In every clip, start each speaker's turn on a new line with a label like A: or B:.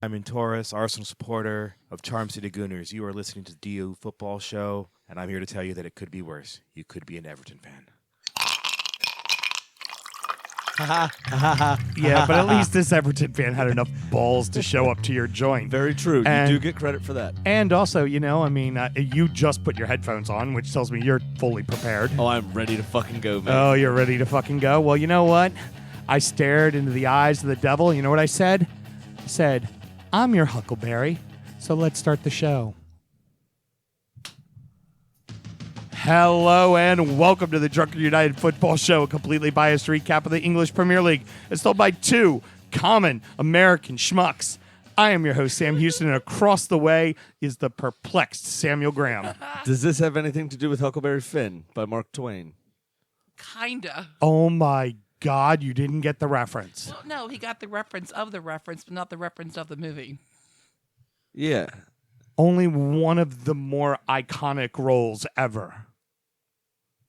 A: I'm in Taurus, Arsenal supporter of Charm City Gooners. You are listening to the DU Football Show, and I'm here to tell you that it could be worse. You could be an Everton fan.
B: Yeah, but at least this Everton fan had enough balls to show up to your joint.
C: Very true.
B: And-
C: you do get credit for that.
B: And also, you just put your headphones on, which tells me you're fully prepared.
C: Oh, I'm ready to fucking go, man.
B: Oh, you're ready to fucking go? Well, you know what? I stared into the eyes of the devil. You know what I said? I said, I'm your Huckleberry, so let's start the show. Hello and welcome to the Drunken United Football Show, a completely biased recap of the English Premier League. It's told by two common American schmucks. I am your host, Sam Huston, and across the way is the perplexed Samuel Graham.
C: Does this have anything to do with Huckleberry Finn by Mark Twain?
D: Kinda.
B: Oh my God, you didn't get the reference.
D: Well, no, he got the reference, but not the reference of the movie.
C: Yeah.
B: Only one of the more iconic roles ever.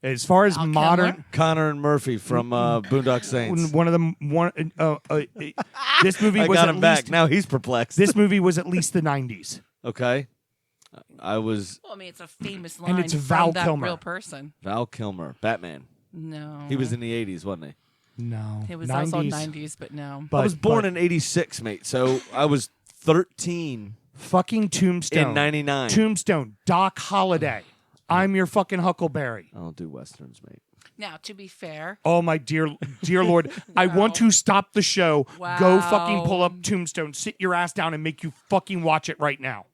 B: As far as
D: Val
B: modern,
D: Kilmer?
C: Connor and Murphy from Boondock Saints.
B: one of the this movie
C: I
B: was
C: got
B: at
C: him back.
B: least
C: Now he's perplexed.
B: this movie was at least the 90s.
C: Okay. I was
D: Well, I mean, it's a famous line
B: it's
D: from
B: Val
D: that
B: Kilmer.
D: real person.
C: Val Kilmer, Batman.
D: No.
C: He was in the 80s, wasn't he?
B: No,
D: It was also 90s, but no.
B: But,
C: I was born
B: but
C: in 86, mate. So I was 13
B: fucking Tombstone.
C: in 99.
B: Tombstone. Doc Holliday. I'm your fucking Huckleberry.
C: I don't do Westerns, mate.
D: Now, to be fair,
B: Oh my dear Lord! I want to stop the show. Go
D: Wow.
B: fucking pull up Tombstone. Sit your ass down and make you fucking watch it right now.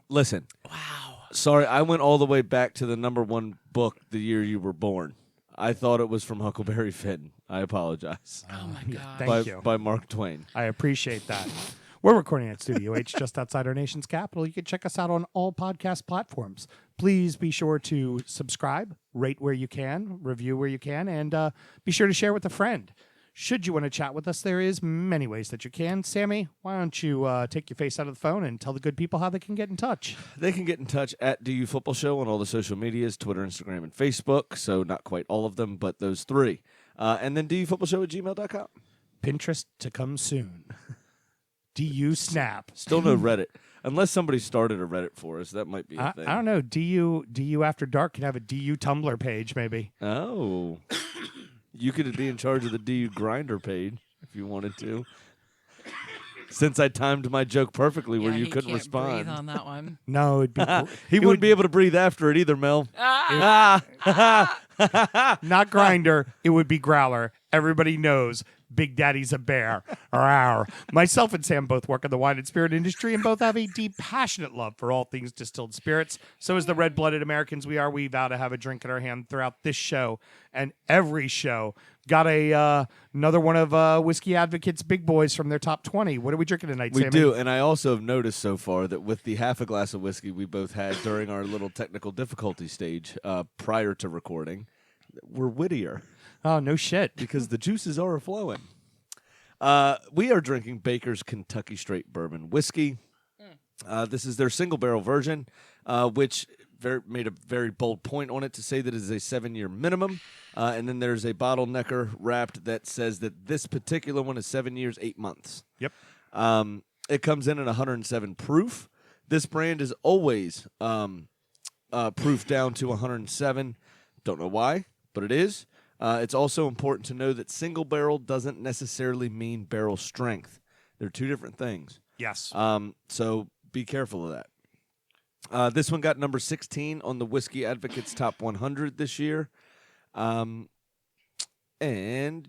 C: Listen.
D: wow.
C: Sorry, I went all the way back to the number one book the year you were born. I thought it was from Huckleberry Finn. I apologize.
D: Oh, my God.
B: Thank you.
C: By Mark Twain.
B: I appreciate that. We're recording at Studio H, just outside our nation's capital. You can check us out on all podcast platforms. Please be sure to subscribe, rate where you can, review where you can, and be sure to share with a friend. Should you want to chat with us, there is many ways that you can. Sammy, why don't you take your face out of the phone and tell the good people how they can get in touch?
C: They can get in touch at DUfootballshow on all the social medias, Twitter, Instagram, and Facebook. So not quite all of them, but those three. And then DUfootballshow@gmail.com.
B: Pinterest to come soon. DU Snap.
C: Still no Reddit. Unless somebody started a Reddit for us, that might be a thing.
B: I don't know. DU After Dark can have a DU Tumblr page, maybe.
C: Oh. You could be in charge of the DU Grinder page if you wanted to. Since I timed my joke perfply where
D: Yeah,
C: you
D: he
C: couldn't
D: can't
C: respond.
D: breathe on that one.
B: No, it'd be
C: He wouldn't be able to breathe after it either, Mel.
B: not Grinder. It would be Growler. Everybody knows Big Daddy's a bear. Rawr. Myself and Sam both work in the wine and spirit industry and both have a deep, passionate love for all things distilled spirits. So as the red-blooded Americans we are, we vow to have a drink in our hand throughout this show and every show. Got another one of Whiskey Advocate's big boys from their top 20. What are we drinking tonight,
C: We
B: Sammy?
C: do, and I also have noticed so far that with the half a glass of whiskey we both had during our little technical difficulty stage prior to recording, we're wittier
B: Oh, no shit.
C: because the juices are flowing. We are drinking Baker's Kentucky Straight Bourbon whiskey. This is their single barrel version, which made a very bold point on it to say that it is a 7-year minimum. And then there's a bottlenecker wrapped that says that this particular one is 7 years, 8 months.
B: Yep.
C: It comes in at 107 proof. This brand is always proof down to 107. Don't know why, but it is. It's also important to know that single barrel doesn't necessarily mean barrel strength. They're two different things.
B: Yes.
C: So be careful of that. This one got number 16 on the Whiskey Advocate's Top 100 this year. And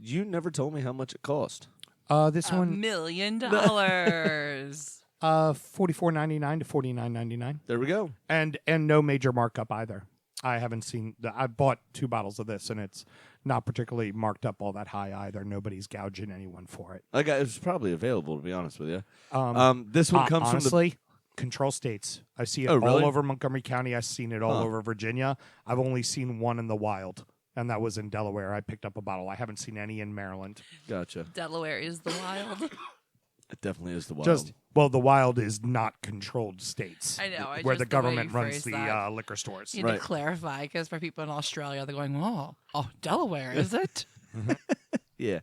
C: you never told me how much it cost.
B: This
D: $1
B: one,
D: million.
B: $44.99 to $49.99.
C: There we go.
B: And no major markup either. I haven't seen. I bought 2 bottles of this, and it's not particularly marked up all that high either. Nobody's gouging anyone for it.
C: It was probably available, to be honest with you.
B: Um,
C: This one comes
B: honestly, control states. I see it
C: Oh, really?
B: all over Montgomery County. I've seen it all
C: Huh.
B: over Virginia. I've only seen one in the wild, and that was in Delaware. I picked up a bottle. I haven't seen any in Maryland.
C: Gotcha.
D: Delaware is the wild.
C: It definitely is the wild.
B: The wild is not controlled states.
D: I know,
B: where
D: just
B: the
D: the way
B: government
D: you
B: runs
D: phrased
B: the
D: that.
B: liquor stores.
D: You
C: Right.
D: need to clarify, because for people in Australia, they're going, oh, Delaware, is it?
C: Yeah.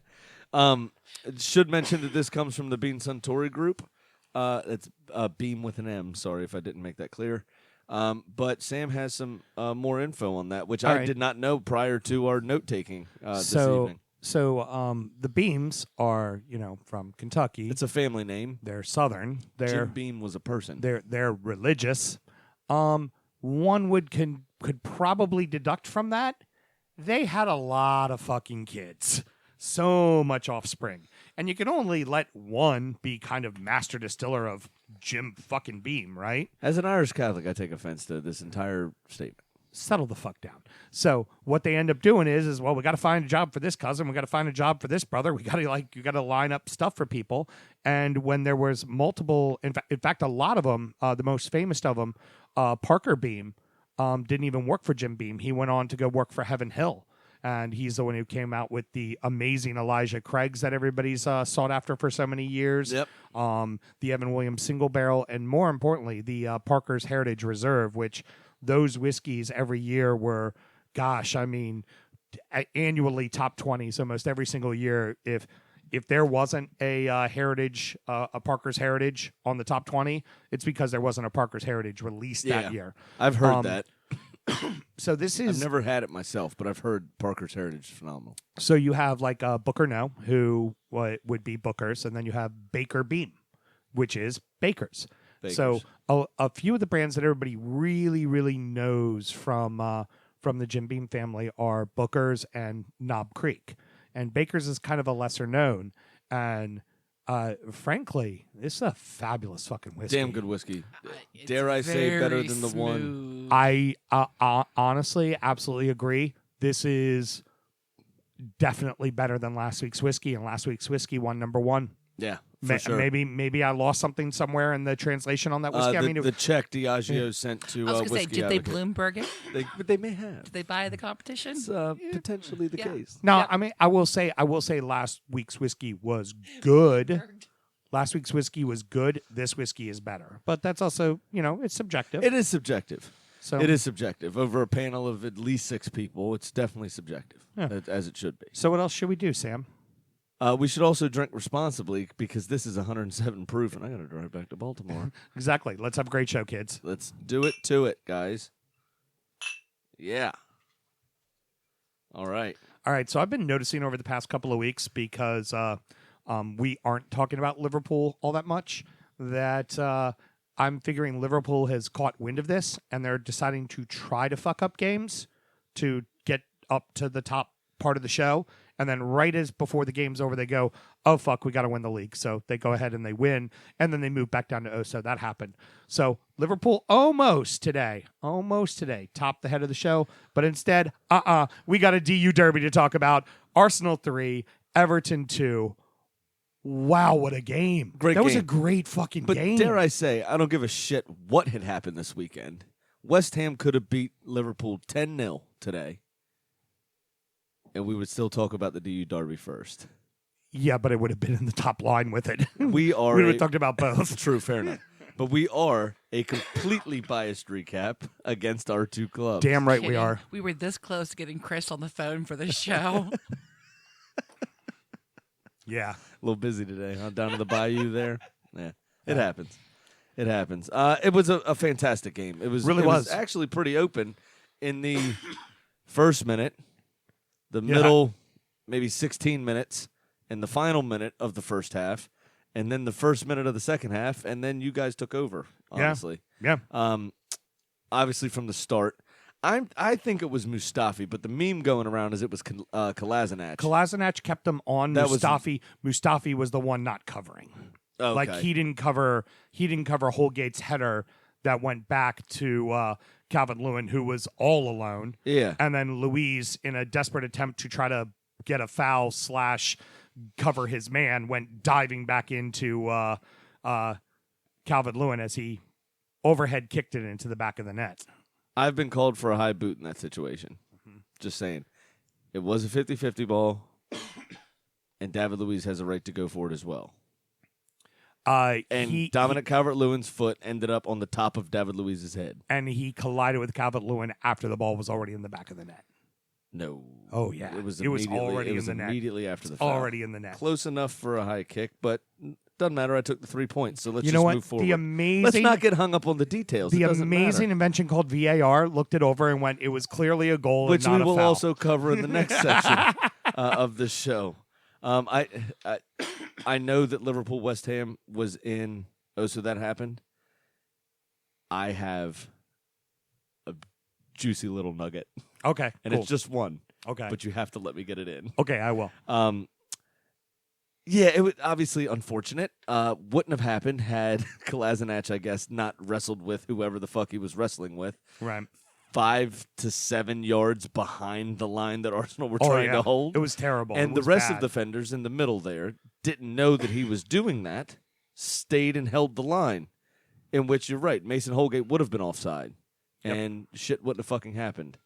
C: Should mention that this comes from the Bean Suntory Group. It's Beam with an M. Sorry if I didn't make that clear. But Sam has some more info on that, which I did not know prior to our note taking this evening.
B: So the Beams are, from Kentucky.
C: It's a family name.
B: They're Southern.
C: Jim Beam was a person.
B: They're religious. One could probably deduct from that they had a lot of fucking kids, so much offspring, and you can only let one be kind of master distiller of Jim fucking Beam, right?
C: As an Irish Catholic, I take offense to this entire statement.
B: Settle the fuck down. So what they end up doing is well, we got to find a job for this cousin, we got to find a job for this brother, we got to you got to line up stuff for people. And when there was multiple, in fact, a lot of them, the most famous of them, Parker Beam, didn't even work for Jim Beam. He went on to go work for Heaven Hill, and he's the one who came out with the amazing Elijah Craig's that everybody's sought after for so many years.
C: Yep.
B: The Evan Williams Single Barrel, and more importantly, the Parker's Heritage Reserve, which those whiskeys every year were, annually top 20s almost every single year. If there wasn't a Heritage, a Parker's Heritage on the top 20, it's because there wasn't a Parker's Heritage released that year.
C: I've heard that.
B: So this is...
C: I've never had it myself, but I've heard Parker's Heritage is phenomenal.
B: So you have like Booker No, who would be Booker's, and then you have Baker Beam, which is Baker's. So a few of the brands that everybody really, really knows from the Jim Beam family are Booker's and Knob Creek. And Baker's is kind of a lesser known. And frankly, this is a fabulous fucking whiskey.
C: Damn good whiskey. Dare I say better than the one?
B: I honestly absolutely agree. This is definitely better than last week's whiskey, and last week's whiskey won number one.
C: Yeah, for sure.
B: Maybe I lost something somewhere in the translation on that whiskey.
C: The check Diageo sent to
D: I was going to say,
C: Whiskey
D: did they
C: Advocate.
D: Bloomberg it?
C: They may have.
D: Did they buy the competition?
C: It's potentially the case.
B: No, I will say last week's whiskey was good. Last week's whiskey was good. This whiskey is better. But that's also, it's subjective.
C: It is subjective.
B: So
C: it is subjective. Over a panel of at least 6 people, it's definitely subjective, as it should be.
B: So what else should we do, Sam?
C: We should also drink responsibly because this is 107 proof, and I got to drive back to Baltimore.
B: Exactly. Let's have a great show, kids.
C: Let's do it to it, guys. Yeah. All right.
B: All right. So I've been noticing over the past couple of weeks because we aren't talking about Liverpool all that much that I'm figuring Liverpool has caught wind of this, and they're deciding to try to fuck up games to get up to the top part of the show. And then right as before the game's over, they go, oh, fuck, we got to win the league. So they go ahead and they win. And then they move back down to 0. So that happened. So Liverpool almost today, topped the head of the show. But instead, we got a DU derby to talk about. Arsenal 3, Everton 2. Wow, what a game. That was a great fucking game.
C: But dare I say, I don't give a shit what had happened this weekend. West Ham could have beat Liverpool 10-0 today. And we would still talk about the DU Derby first.
B: Yeah, but it would have been in the top line with it.
C: We
B: would have talked about both.
C: True, fair enough. But we are a completely biased recap against our two clubs.
B: Damn right we are.
D: We were this close to getting Chris on the phone for the show.
B: Yeah.
C: A little busy today, huh? Down to the bayou there. Yeah, it happens. It happens. It was a fantastic game. It was actually pretty open in the first minute. The middle, maybe 16 minutes, and the final minute of the first half, and then the first minute of the second half, and then you guys took over, honestly.
B: Yeah.
C: Obviously, from the start. I think it was Mustafi, but the meme going around is it was Kolasinac.
B: Kolasinac kept them on Mustafi. Mustafi was the one not covering.
C: Okay.
B: Like he didn't cover Holgate's header that went back to Calvert-Lewin, who was all alone.
C: Yeah.
B: And then Luiz, in a desperate attempt to try to get a foul / cover his man, went diving back into Calvert-Lewin as he overhead kicked it into the back of the net.
C: I've been called for a high boot in that situation. Just saying. It was a 50-50 ball, and David Luiz has a right to go for it as well. Dominic Calvert-Lewin's foot ended up on the top of David Luiz's head.
B: And he collided with Calvert-Lewin after the ball was already in the back of the net.
C: No.
B: Oh, yeah.
C: It was
B: already in the net.
C: immediately after the foul.
B: Already in the net.
C: Close enough for a high kick, but doesn't matter. I took the 3 points, so let's
B: You
C: just
B: know what?
C: move forward.
B: The amazing,
C: Let's not get hung up on the details.
B: the
C: It doesn't
B: amazing
C: matter.
B: invention called VAR looked it over and went, it was clearly a goal
C: Which
B: and
C: we
B: not
C: will
B: a foul.
C: also cover in the next section of this show. I know that Liverpool West Ham was in. Oh, so that happened. I have a juicy little nugget,
B: Okay,
C: and
B: cool.
C: it's just one.
B: Okay.
C: But you have to let me get it in.
B: Okay, I will.
C: Yeah, it was obviously unfortunate. Wouldn't have happened had Kolasinac, I guess, not wrestled with whoever the fuck he was wrestling with.
B: Right.
C: 5 to 7 yards behind the line that Arsenal were trying to hold.
B: It was terrible.
C: And
B: It
C: the
B: was
C: rest
B: bad.
C: of the defenders in the middle there didn't know that he was doing that, stayed and held the line, in which you're right, Mason Holgate would have been offside, and shit wouldn't have fucking happened.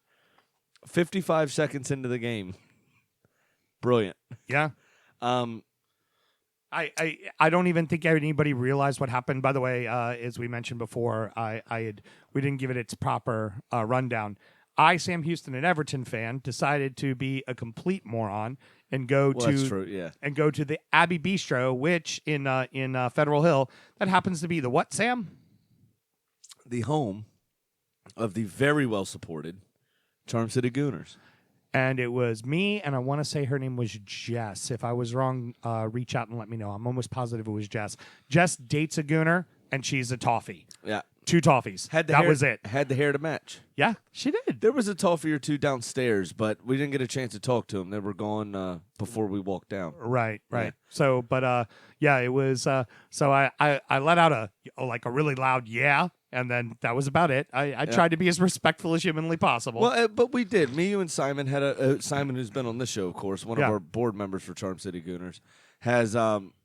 C: 55 seconds into the game. Brilliant.
B: Yeah. I don't even think anybody realized what happened. By the way, as we mentioned before, we didn't give it its proper rundown. Sam Houston, an Everton fan, decided to be a complete moron and go
C: That's true, yeah.
B: and go to the Abbey Bistro, which in Federal Hill, that happens to be the what, Sam?
C: The home of the very well supported Charm City Gooners.
B: And it was me, and I want to say her name was Jess. If I was wrong, reach out and let me know. I'm almost positive it was Jess. Jess dates a Gooner, and she's a toffee.
C: Yeah.
B: 2 toffees. That was it.
C: Had the hair to match.
B: Yeah, she did.
C: There was a toffee or two downstairs, but we didn't get a chance to talk to them. They were gone before we walked down.
B: Right.
C: Yeah.
B: So, but yeah, it was. So I let out a really loud yeah, and then that was about it. I tried to be as respectful as humanly possible.
C: Well, but we did. Me, you, and Simon had Simon, who's been on this show, of course, one of
B: Yeah.
C: our board members for Charm City Gooners, has.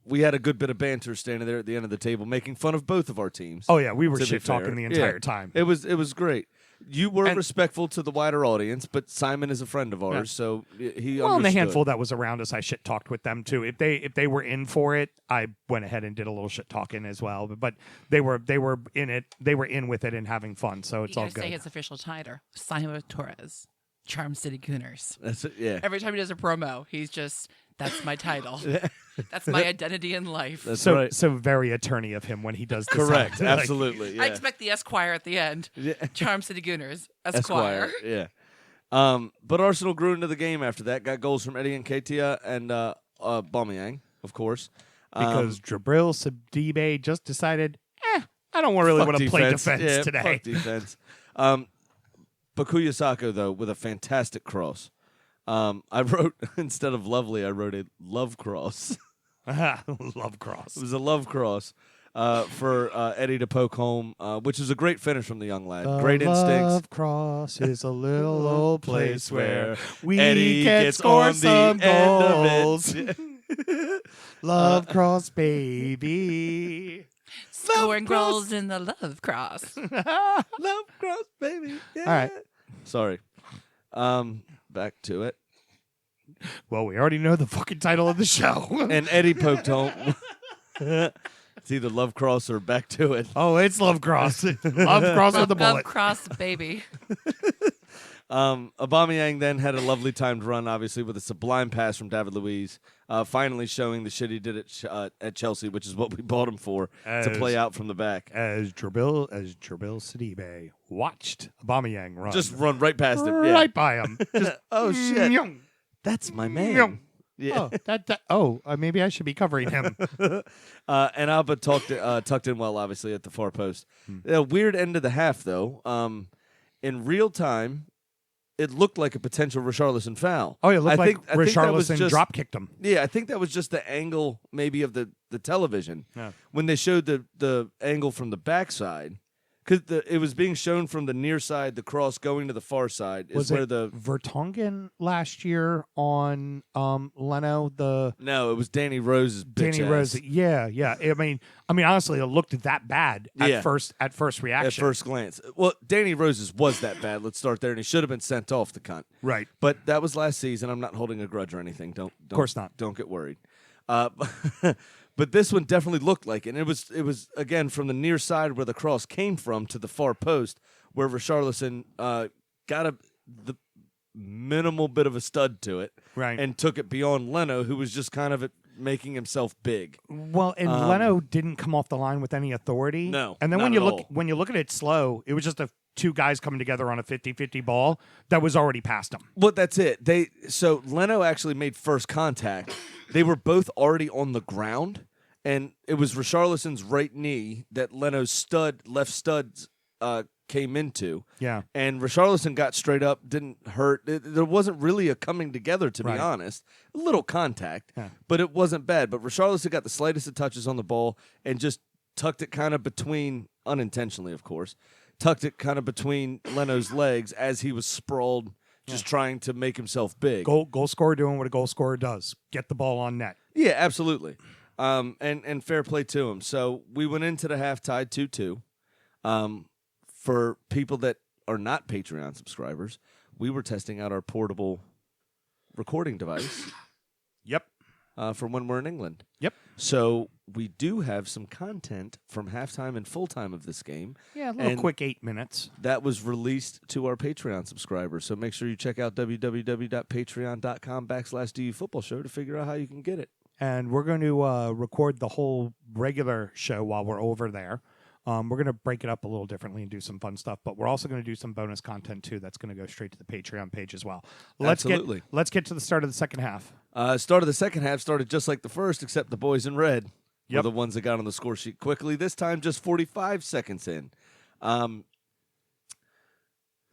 C: We had a good bit of banter standing there at the end of the table, making fun of both of our teams.
B: Oh yeah, we were
C: to be
B: shit talking
C: fair.
B: the entire
C: Yeah.
B: time.
C: It was great. You were
B: And-
C: respectful to the wider audience, but Simon is a friend of ours, so he
B: Well, and the
C: understood.
B: handful that was around us, I shit talked with them too. If they were in for it, I went ahead and did a little shit talking as well. But they were in it. They were in with it and having fun. So it's
D: You
B: all
D: gotta say
B: good.
D: his official title, Simon Torres, Charm City Gooners.
C: That's it, yeah.
D: Every time he does a promo, he's just, that's my title. That's my identity in life.
C: That's
B: So
C: right.
B: so very attorney of him when he does this.
C: Correct.
B: Like,
C: Absolutely. Yeah.
D: I expect the Esquire at the end.
C: Yeah.
D: Charm City Gooners, Esquire.
C: Yeah. But Arsenal grew into the game after that. Got goals from Eddie Nketiah and Aubameyang, of course.
B: because Jabril Sidibe just decided, I don't really want to play defense
C: Yeah,
B: today.
C: Fuck defense. Bakuya Sako, though, with a fantastic cross. I wrote, instead of lovely, I wrote a love cross.
B: Love cross.
C: It was a love cross for Eddie to poke home, which is a great finish from the young lad. Great instincts.
B: Love cross is a little old place where we
C: Eddie
B: can
C: gets
B: score
C: on the
B: some
C: end
B: goals.
C: of it.
B: Love cross, baby.
D: Scoring goals in the love cross.
C: Love cross, baby. Yeah.
B: All right.
C: Sorry. Back to it.
B: Well, we already know the fucking title of the show.
C: And Eddie poked home. It's either love cross or back to it.
B: Oh, it's love cross. Love cross with the
D: Love
B: bullet.
D: cross, baby.
C: Aubameyang then had a lovely timed run, obviously, with a sublime pass from David Luiz, finally showing the shit he did at Chelsea, which is what we bought him for, to play out from the back.
B: As Jabril Sidibe watched Aubameyang run.
C: Just run right past him. Yeah.
B: right by him. Just,
C: Oh, shit.
B: Nyong.
C: That's my man.
B: Nyong.
C: Yeah.
B: Maybe I should be covering him.
C: And Alba tucked in well, obviously, at the far post. A weird end of the half, though. In real time, it looked like a potential Richarlison foul.
B: Oh, it looked
C: I
B: like
C: think that was
B: Richarlison
C: just-
B: drop kicked him.
C: Yeah, I think that was just the angle, maybe, of the television.
B: Yeah.
C: When they showed the angle from the backside, because it was being shown from the near side, the cross going to the far side is
B: Was
C: where
B: it
C: the
B: Vertonghen last year on Leno?
C: no, it was Danny Rose's bitch
B: Danny
C: ass.
B: Rose. Yeah. I mean, honestly, it looked that bad at
C: Yeah.
B: first reaction.
C: At first glance. Well, Danny Rose's was that bad. Let's start there, and he should have been sent off the cunt.
B: Right.
C: But that was last season. I'm not holding a grudge or anything. Don't of
B: course not.
C: Don't get worried. But this one definitely looked like it. And it was again from the near side where the cross came from to the far post, where Richarlison got the minimal bit of a stud to it,
B: Right.
C: and took it beyond Leno, who was just kind of making himself big.
B: Well, and Leno didn't come off the line with any authority.
C: No,
B: and then
C: not
B: when you look at it slow, it was just two guys coming together on a 50-50 ball that was already past him.
C: Well, that's it. So Leno actually made first contact. They were both already on the ground, and it was Richarlison's right knee that Leno's left stud came into.
B: Yeah.
C: And Richarlison got straight up, didn't hurt. There wasn't really a coming together, to be
B: Right.
C: honest. A little contact,
B: Yeah.
C: but it wasn't bad. But Richarlison got the slightest of touches on the ball and just tucked it kind of between, unintentionally, of course, tucked it kind of between Leno's legs as he was sprawled, just trying to make himself big.
B: Goal scorer doing what a goal scorer does. Get the ball on net.
C: Yeah, absolutely. And fair play to him. So we went into the half tied 2-2. For people that are not Patreon subscribers, we were testing out our portable recording device.
B: Yep.
C: For when we're in England.
B: Yep.
C: So we do have some content from halftime and full time of this game.
B: Yeah, a little
C: And
B: quick 8 minutes.
C: that was released to our Patreon subscribers. So make sure you check out www.patreon.com/DUfootballshow to figure out how you can get it.
B: And we're going to record the whole regular show while we're over there. We're going to break it up a little differently and do some fun stuff, but we're also going to do some bonus content too. That's going to go straight to the Patreon page as well.
C: Absolutely.
B: Let's get to the start of the second half.
C: Start of the second half started just like the first, except the boys in red were
B: Yep.
C: the ones that got on the score sheet quickly. This time, just 45 seconds in.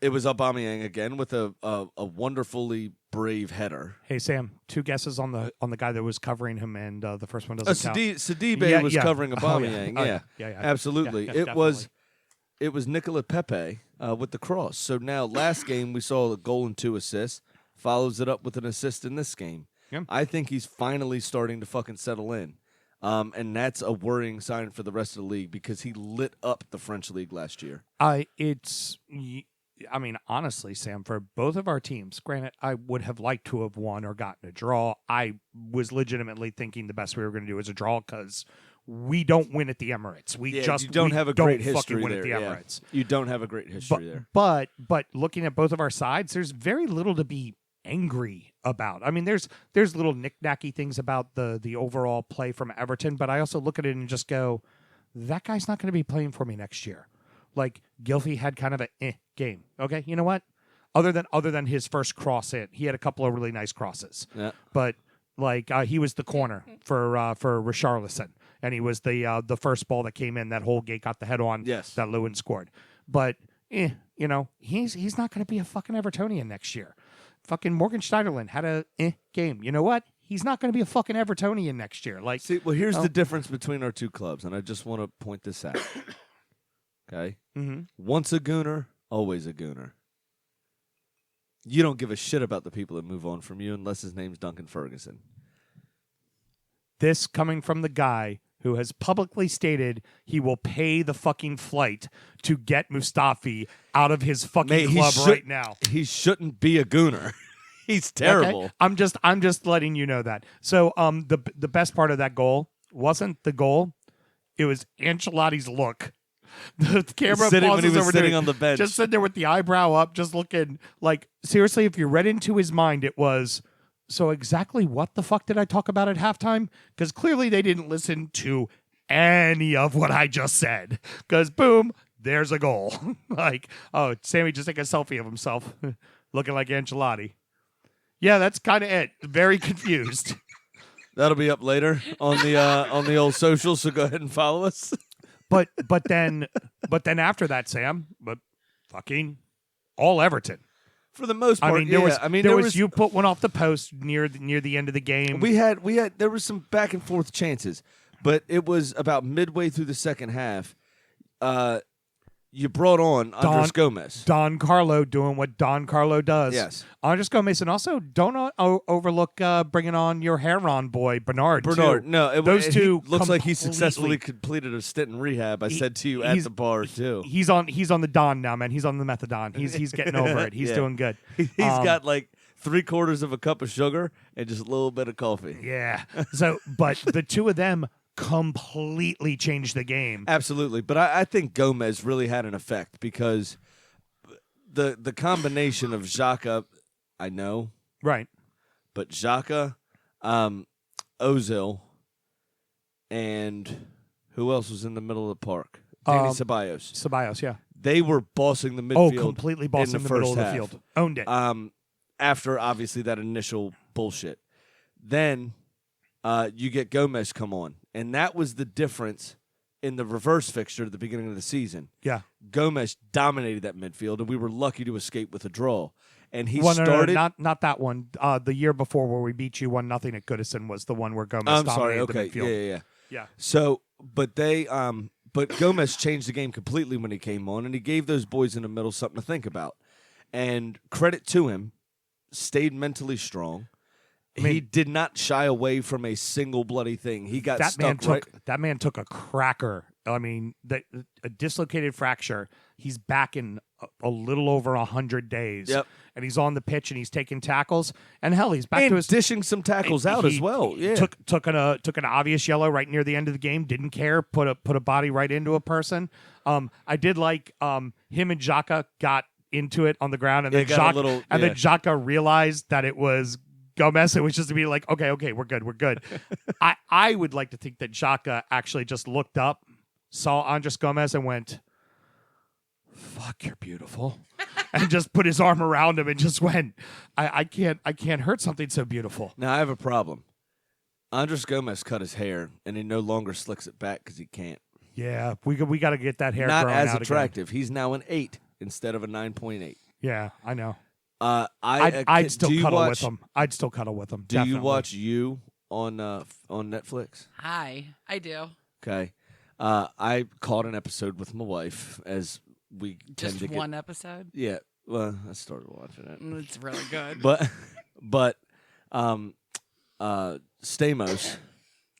C: It was Aubameyang again with a wonderfully brave header.
B: Hey Sam, 2 guesses on the guy that was covering him, and the first one doesn't count.
C: Sidibe was covering
B: Oh,
C: Aubameyang.
B: yeah.
C: Absolutely.
B: Yeah,
C: it was
B: definitely.
C: it was Nicola Pepe with the cross. So now last game we saw a goal and 2 assists. Follows it up with an assist in this game.
B: Yeah.
C: I think he's finally starting to fucking settle in. And that's a worrying sign for the rest of the league because he lit up the French league last year.
B: I mean, honestly, Sam, for both of our teams, granted, I would have liked to have won or gotten a draw. I was legitimately thinking the best we were going to do is a draw because we don't win at the Emirates.
C: You don't have a great history
B: win
C: there.
B: at the
C: Yeah.
B: Emirates.
C: You don't have a great history there.
B: But looking at both of our sides, there's very little to be angry about. I mean, there's little knick-knacky things about the overall play from Everton, but I also look at it and just go, that guy's not going to be playing for me next year. Like, Gylfi had kind of a game. Okay, you know what? Other than his first cross in, he had a couple of really nice crosses.
C: Yeah.
B: But like he was the corner for Richarlison, and he was the first ball that came in that Holgate got the head on.
C: Yes.
B: That Lewin scored. But you know, he's not going to be a fucking Evertonian next year. Fucking Morgan Schneiderlin had a game. You know what? He's not going to be a fucking Evertonian next year. Like,
C: See, well, here's the difference between our two clubs, and I just want to point this out. Okay?
B: Mm-hmm.
C: Once a Gooner, always a Gooner. You don't give a shit about the people that move on from you unless his name's Duncan Ferguson.
B: This coming from the guy who has publicly stated he will pay the fucking flight to get Mustafi out of his fucking club right now.
C: He shouldn't be a Gooner. He's terrible.
B: Okay? I'm just letting you know that. So the best part of that goal wasn't the goal. It was Ancelotti's look. The camera
C: When he
B: pauses
C: was
B: over
C: sitting
B: there,
C: on the bench.
B: just sitting there with the eyebrow up, just looking like, seriously, if you read into his mind, it was, so exactly what the fuck did I talk about at halftime? Because clearly they didn't listen to any of what I just said. Because boom, there's a goal. Like, oh, Sammy just take a selfie of himself looking like Ancelotti. Yeah, that's kind of it. Very confused.
C: That'll be up later on the old socials, so go ahead and follow us.
B: But then after that, Sam, but fucking all Everton.
C: For the most part,
B: I mean, there was you put one off the post near the end of the game.
C: There was some back and forth chances, but it was about midway through the second half. You brought on Andres Gomez.
B: Don Carlo doing what Don Carlo does.
C: Yes.
B: Andres Gomez, and also don't overlook bringing on your Heron boy, Bernard.
C: Bernard,
B: too.
C: no.
B: Those two
C: looks like he
B: completely-
C: successfully completed a stint in rehab. I said to you at the bar, too.
B: He's on the Don now, man. He's on the methadone. He's getting over it. He's
C: Yeah.
B: doing good.
C: He's got like 3/4 of a cup of sugar and just a little bit of coffee.
B: Yeah. So, but the two of them completely changed the game.
C: Absolutely. But I think Gomez really had an effect because the combination of Xhaka, I know,
B: Right.
C: but Xhaka, Ozil, and who else was in the middle of the park? Danny Ceballos.
B: Ceballos, yeah.
C: They were bossing the midfield.
B: Oh, completely bossing
C: in
B: the middle of
C: first
B: the
C: half.
B: field. Owned it.
C: After obviously that initial bullshit. Then you get Gomez come on, and that was the difference in the reverse fixture at the beginning of the season.
B: Yeah.
C: Gomez dominated that midfield, and we were lucky to escape with a draw. And he
B: No,
C: started.
B: not that one. The year before where we beat you 1-0 at Goodison was the one where Gomez
C: I'm
B: dominated
C: sorry. Okay.
B: the midfield.
C: Yeah.
B: Yeah.
C: So, but Gomez changed the game completely when he came on, and he gave those boys in the middle something to think about. And credit to him, stayed mentally strong. He did not shy away from a single bloody thing. He got
B: That man took a cracker. I mean, a dislocated fracture. He's back in a little over 100 days.
C: Yep.
B: And he's on the pitch and he's taking tackles. And hell, he's back
C: and
B: to his
C: dishing some tackles out as well. Yeah.
B: Took an obvious yellow right near the end of the game. Didn't care. Put a body right into a person. I did like him and Xhaka got into it on the ground, and then Xhaka realized that it was Gomez. It was just to be like, okay, we're good. I would like to think that Xhaka actually just looked up, saw Andres Gomez, and went, "Fuck, you're beautiful," and just put his arm around him and just went, I can't hurt something so beautiful.
C: Now I have a problem. Andres Gomez cut his hair, and he no longer slicks it back because he can't.
B: Yeah, we got to get that hair
C: not
B: growing
C: as
B: out
C: attractive.
B: again.
C: He's now an 8 instead of a 9.8.
B: Yeah, I know.
C: I'd
B: still cuddle with him. I'd still cuddle with him.
C: Do you watch You on Netflix?
D: Hi, I do.
C: Okay. I caught an episode with my wife as we
D: Just
C: tend to
D: one episode?
C: Yeah. Well, I started watching it.
D: It's really good.
C: But Stamos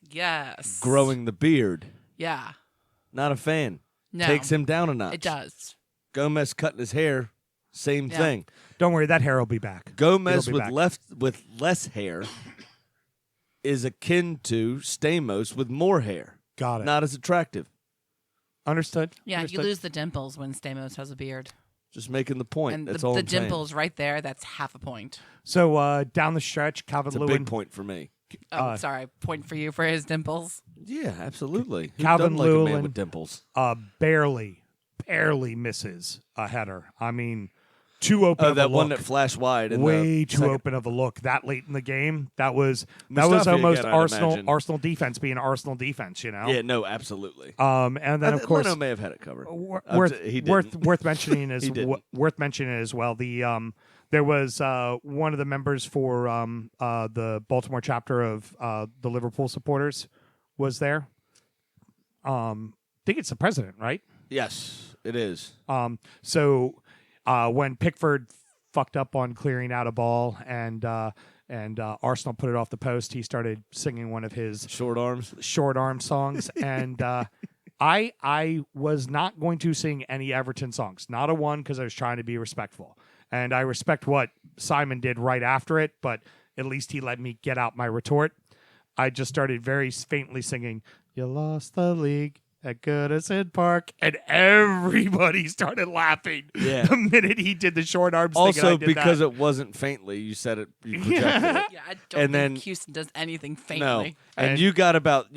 D: Yes.
C: growing the beard.
D: Yeah.
C: Not a fan.
D: No.
C: Takes him down a notch.
D: It does.
C: Gomez cutting his hair. Same
D: Yeah.
C: thing.
B: Don't worry, that hair will be back.
C: Gomez
B: It'll be
C: with less hair is akin to Stamos with more hair.
B: Got it.
C: Not as attractive.
B: Understood.
D: Yeah,
B: Understood.
D: you lose the dimples when Stamos has a beard.
C: Just making the point.
D: And
C: That's
D: the
C: all I'm saying.
D: dimples right there, that's half a point.
B: So down the stretch, Calvin
C: It's a
B: Lewin.
C: big point for me.
D: Oh, sorry. Point for you for his dimples.
C: Yeah, absolutely. Who
B: Calvin
C: doesn't like a man
B: Lewin-
C: with dimples?
B: barely misses a header. I mean, too open of a
C: that
B: look.
C: one that flashed wide. In
B: Way
C: the
B: too
C: second.
B: open of a look that late in the game. That was
C: Mustafi
B: almost
C: again, I'd imagine.
B: Arsenal defense being Arsenal defense. You know.
C: Yeah, no, absolutely.
B: And then of course
C: Leno may have had it covered. He
B: worth
C: didn't.
B: mentioning as
C: He didn't.
B: worth mentioning as well. The there was one of the members for the Baltimore chapter of the Liverpool supporters was there. I think it's the president, right?
C: Yes, it is.
B: So when Pickford fucked up on clearing out a ball and Arsenal put it off the post, he started singing one of his
C: Short arms.
B: short arm songs. And I was not going to sing any Everton songs, not a one, because I was trying to be respectful. And I respect what Simon did right after it, but at least he let me get out my retort. I just started very faintly singing, "You lost the league at Goodison Park," and everybody started laughing
C: Yeah.
B: the minute he did the short arms thing. and I
C: Also,
B: did
C: because
B: that.
C: it wasn't faintly, you said it. You projected it.
D: Yeah, I don't
C: And
D: think
C: then-
D: Houston does anything
C: No,
D: faintly.
C: and
B: And-
C: you got about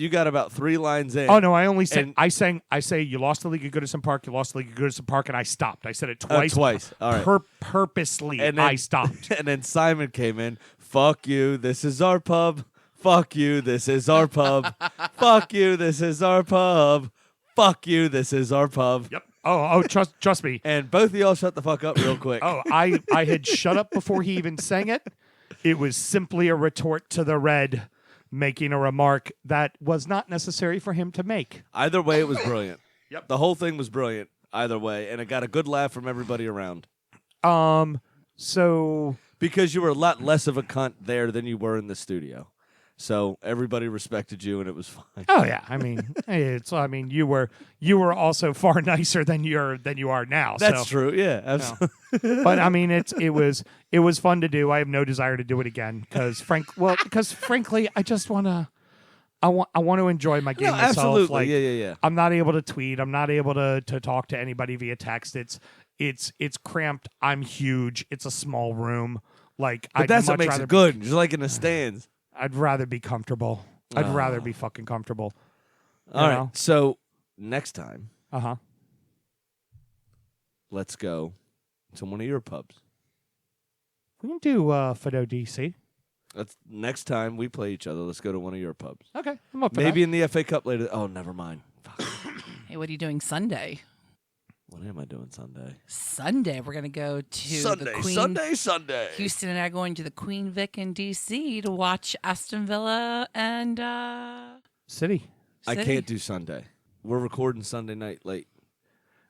C: 3 lines in.
B: Oh no! I only sang.
C: And-
B: I say you lost the league at Goodison Park. You lost the league at Goodison Park, and I stopped. I said it twice.
C: Twice. All right.
B: Purposely,
C: And then-
B: I stopped.
C: And then Simon came in. Fuck you. This is our pub. Fuck you. This is our pub. Fuck you. This is our pub. Fuck you. This is our pub.
B: Yep. Oh, trust me.
C: And both of y'all shut the fuck up real quick.
B: Oh, I had shut up before he even sang it. It was simply a retort to the red, making a remark that was not necessary for him to make.
C: Either way, it was brilliant.
B: Yep.
C: The whole thing was brilliant. Either way, and it got a good laugh from everybody around.
B: So
C: Because you were a lot less of a cunt there than you were in the studio. So everybody respected you, and it was fine.
B: oh yeah, I mean, you were also far nicer than you are now.
C: That's
B: so.
C: true. Yeah, absolutely.
B: But I mean, it was fun to do. I have no desire to do it again because frankly, I just want to enjoy my game
C: No,
B: myself.
C: absolutely.
B: Like,
C: Yeah.
B: I'm not able to tweet. I'm not able to talk to anybody via text. It's cramped. I'm huge. It's a small room. Like,
C: But that's what makes it good. Just like in the stands.
B: I'd rather be comfortable. I'd rather be fucking comfortable.
C: All right. So next time,
B: Uh-huh.
C: let's go to one of your pubs.
B: We can do Fido DC.
C: Next time we play each other, let's go to one of your pubs.
B: Okay, I'm up for
C: Maybe
B: that.
C: in the FA Cup later. Oh, never mind. Fuck.
D: Hey, what are you doing Sunday?
C: What am I doing Sunday?
D: Sunday, we're going to go to the Queen.
C: Sunday.
D: Houston and I are going to the Queen Vic in D.C. to watch Aston Villa and
B: City.
C: I
D: City.
C: can't do Sunday. We're recording Sunday night late.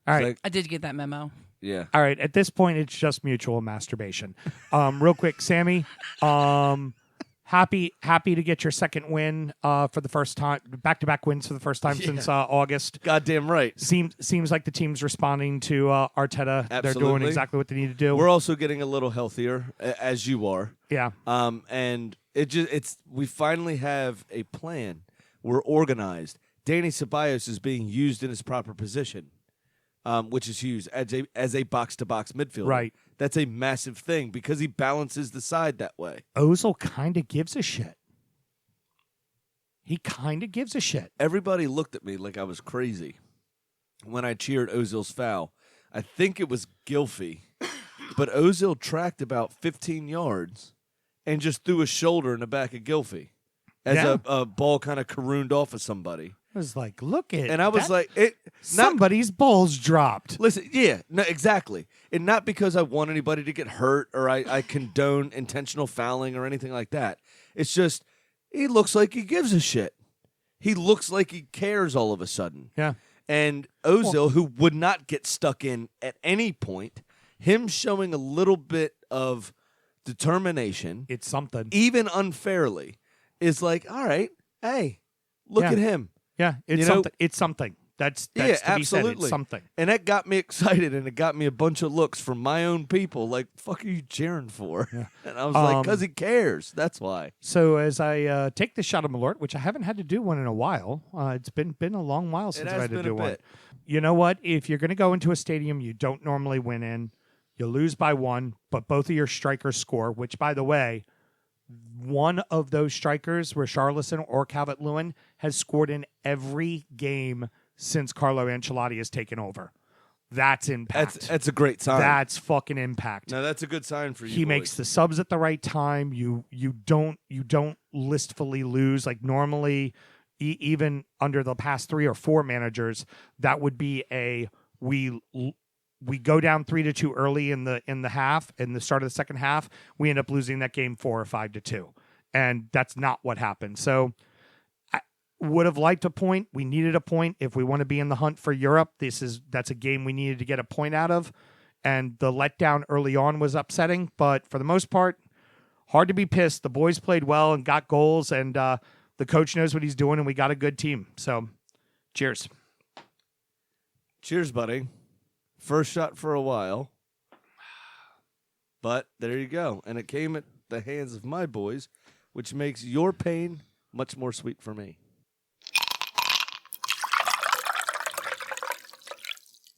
B: All right.
C: Like,
D: I did get that memo.
C: yeah.
B: All right. At this point, it's just mutual masturbation. Real quick, Sammy. Happy to get your second win for the first time, back-to-back wins for the first time since August.
C: Goddamn right.
B: Seems like the team's responding to Arteta.
C: Absolutely.
B: They're doing exactly what they need to do.
C: We're also getting a little healthier, as you are.
B: Yeah.
C: And we finally have a plan. We're organized. Danny Ceballos is being used in his proper position, which is huge as a box-to-box midfielder.
B: Right.
C: That's a massive thing because he balances the side that way.
B: Ozil kind of gives a shit. He kind of gives a shit.
C: Everybody looked at me like I was crazy when I cheered Ozil's foul. I think it was Gylfi, but Ozil tracked about 15 yards and just threw a shoulder in the back of Gylfi as a ball kind of carooned off of somebody.
B: I was like, look at
C: And I was
B: that.
C: like,
B: Somebody's balls dropped.
C: listen, yeah, no, exactly. And not because I want anybody to get hurt or I condone intentional fouling or anything like that. It's just, he looks like he gives a shit. He looks like he cares all of a sudden.
B: Yeah.
C: And Ozil, who would not get stuck in at any point, him showing a little bit of determination,
B: It's something.
C: even unfairly, is like, all right, hey, look
B: Yeah.
C: at him.
B: Yeah, it's
C: You know-
B: something. It's something. That's to be said.
C: absolutely.
B: It's something.
C: And that got me excited, and it got me a bunch of looks from my own people. Like, fuck are you cheering for?
B: Yeah.
C: And I was like, because he cares. That's why.
B: So as I take the shot of Malort, which I haven't had to do one in a while, it's been a long while since I've
C: has
B: had to
C: been
B: do
C: a
B: one.
C: bit.
B: You know what? If you're going to go into a stadium you don't normally win in, you lose by one, but both of your strikers score. Which, by the way, one of those strikers, Richarlison or Calvert-Lewin, has scored in every game since Carlo Ancelotti has taken over. That's impact.
C: That's a great sign.
B: That's fucking impact.
C: No, that's a good sign for you.
B: He
C: boys.
B: makes the subs at the right time. You don't listfully lose like normally. Even under the past 3 or 4 managers, that would be we go down 3-2 early in the half, in the start of the second half. We end up losing that game 4 or 5-2, and that's not what happened. So I would have liked a point. We needed a point if we want to be in the hunt for Europe. That's a game we needed to get a point out of, and the letdown early on was upsetting. But for the most part, hard to be pissed. The boys played well and got goals, and the coach knows what he's doing, and we got a good team. So, cheers.
C: Cheers, buddy. First shot for a while. But there you go. And it came at the hands of my boys, which makes your pain much more sweet for me.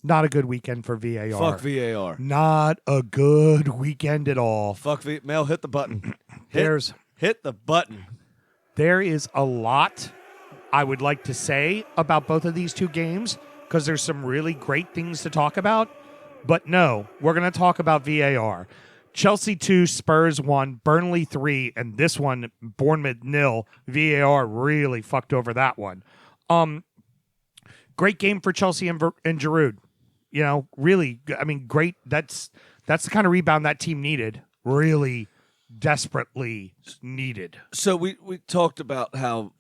B: Not a good weekend for VAR.
C: Fuck VAR.
B: Not a good weekend at all.
C: Fuck Mel, hit the button. Hit the button.
B: There is a lot I would like to say about both of these two games because there's some really great things to talk about. But no, we're going to talk about VAR. Chelsea 2, Spurs 1, Burnley 3, and this one, Bournemouth 0. VAR really fucked over that one. Great game for Chelsea and Giroud. You know, really, I mean, great. That's the kind of rebound that team needed. Really desperately needed.
C: So we talked about how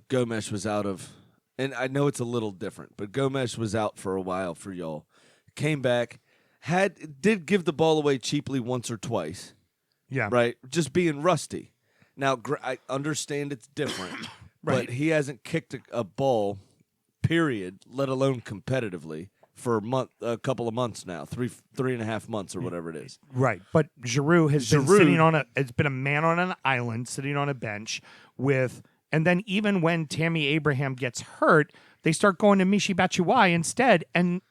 C: Gomes was out of, and I know it's a little different, but Gomes was out for a while for y'all. Came back, did give the ball away cheaply once or twice.
B: Yeah.
C: Right? Just being rusty. Now, I understand it's different,
B: Right.
C: but he hasn't kicked a ball, period, let alone competitively, for a couple of months now, 3.5 months or whatever it is.
B: Right, but Giroud has been sitting has been a man on an island, sitting on a bench and then even when Tammy Abraham gets hurt, they start going to Michy Batshuayi instead, and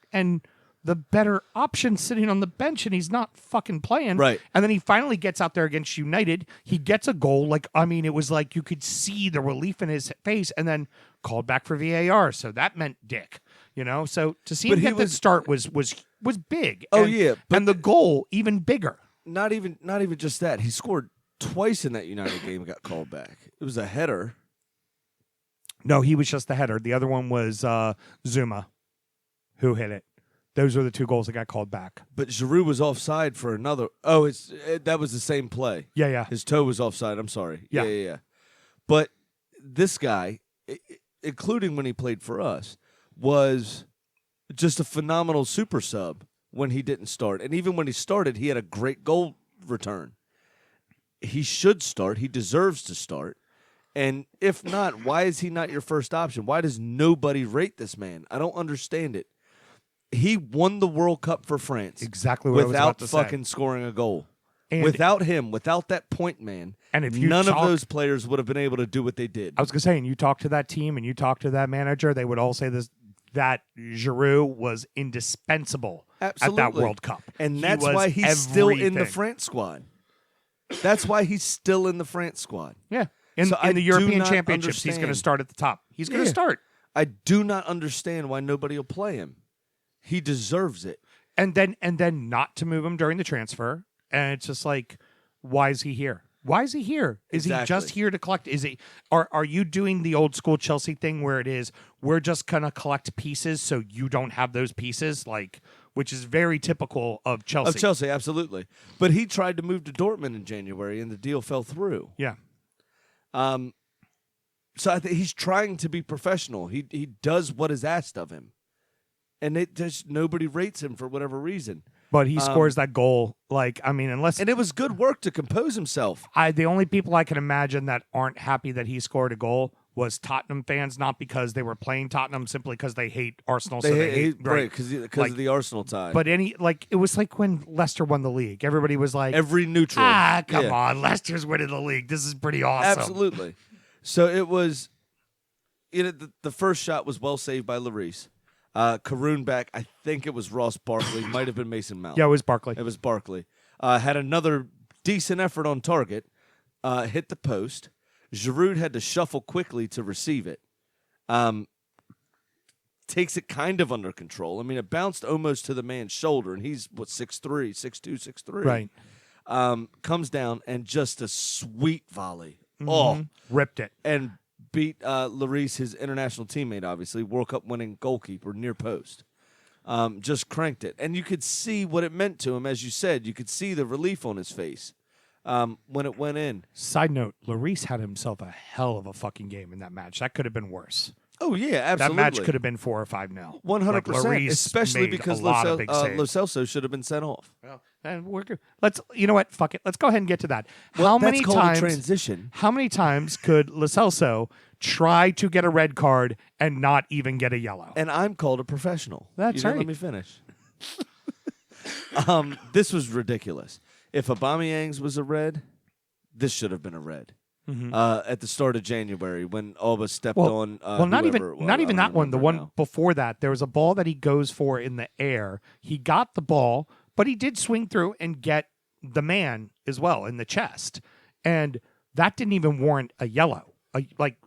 B: the better option sitting on the bench, and he's not fucking playing.
C: Right.
B: And then he finally gets out there against United. He gets a goal. Like, I mean, it was like you could see the relief in his face, and then called back for VAR. So that meant dick, you know? So to see him get the start was big.
C: Oh,
B: and,
C: yeah.
B: And the goal even bigger.
C: Not even just that. He scored twice in that United game and got called back. It was a header.
B: No, he was just the header. The other one was Zuma, who hit it. Those were the 2 goals that got called back.
C: But Giroud was offside for another. Oh, that was the same play.
B: Yeah.
C: His toe was offside. I'm sorry.
B: Yeah.
C: Yeah. But this guy, including when he played for us, was just a phenomenal super sub when he didn't start. And even when he started, he had a great goal return. He should start. He deserves to start. And if not, why is he not your first option? Why does nobody rate this man? I don't understand it. He won the World Cup for France.
B: Exactly what I was about to say.
C: Without fucking scoring a goal.
B: And
C: without him, without that point man,
B: and if you
C: none of those players would have been able to do what they did.
B: I was going to say, and you talk to that team and you talk to that manager, they would all say this, that Giroud was indispensable
C: Absolutely.
B: at that World Cup.
C: And that's why he's still in the France squad. That's why he's still in the France squad.
B: Yeah. In the European Championships, he's going to start at the top. He's going to start.
C: I do not understand why nobody will play him. He deserves it.
B: And then not to move him during the transfer. And it's just like, why is he here? Why is he here? Is he just here to collect? Are you doing the old school Chelsea thing where it is we're just gonna collect pieces so you don't have those pieces, like, which is very typical of Chelsea.
C: Of Chelsea, absolutely. But he tried to move to Dortmund in January, and the deal fell through.
B: Yeah.
C: So I think he's trying to be professional. He does what is asked of him, and nobody rates him for whatever reason.
B: But he scores that goal, like, I mean, unless...
C: And it was good work to compose himself.
B: The only people I can imagine that aren't happy that he scored a goal was Tottenham fans, not because they were playing Tottenham, simply because they hate Arsenal.
C: They hate because of the Arsenal tie.
B: But it was like when Leicester won the league. Everybody was like...
C: Every neutral.
B: Come on, Leicester's winning the league. This is pretty awesome.
C: Absolutely. So it was... the first shot was well saved by Lloris. Karoon back, I think it was Ross Barkley. Might have been Mason Mount.
B: Yeah, it was Barkley.
C: It was Barkley. Had another decent effort on target. Hit the post. Giroud had to shuffle quickly to receive it. Takes it kind of under control. I mean, it bounced almost to the man's shoulder, and he's, 6'3", 6'2", 6'3".
B: Right.
C: Comes down, and just a sweet volley.
B: Mm-hmm.
C: Oh.
B: Ripped it.
C: And beat Lloris, his international teammate, obviously, World Cup winning goalkeeper, near post. Just cranked it. And you could see what it meant to him, as you said. You could see the relief on his face when it went in.
B: Side note, Lloris had himself a hell of a fucking game in that match. That could have been worse.
C: Oh, yeah, absolutely.
B: That match could have been 4 or 5-0.
C: 100%, especially because Lo Celso should have been sent off.
B: Well, and we're good. You know what? Fuck it. Let's go ahead and get to that.
C: Well, that's called a transition.
B: How many times could Lo Celso try to get a red card and not even get a yellow?
C: And I'm called a professional.
B: That's right.
C: Let me finish. This was ridiculous. If Aubameyang's was a red, this should have been a red. Mm-hmm. At the start of January when Alba stepped on.
B: Not even that one. The one before that, there was a ball that he goes for in the air. He got the ball, but he did swing through and get the man as well in the chest, and that didn't even warrant a yellow.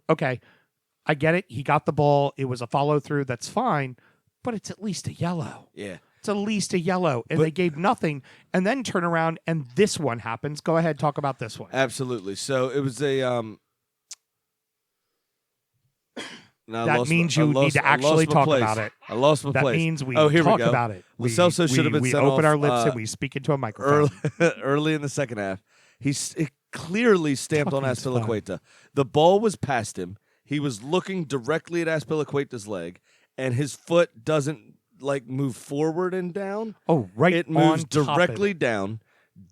B: Okay, I get it. He got the ball. It was a follow through. That's fine, but it's at least a yellow.
C: Yeah.
B: It's at least a yellow, and they gave nothing, and then turn around, and this one happens. Go ahead, talk about this one.
C: Absolutely. So it was a.
B: That means you need to actually talk about it.
C: I lost my place.
B: That means we
C: here
B: talk
C: we go.
B: about it.
C: Lo Celso should have been
B: we
C: sent
B: open
C: off,
B: our lips and we speak into a microphone.
C: Early in the second half, he clearly stamped on Azpilicueta. The ball was past him. He was looking directly at Azpilicueta's leg, and his foot doesn't move forward and down.
B: Oh, right.
C: It moves directly down,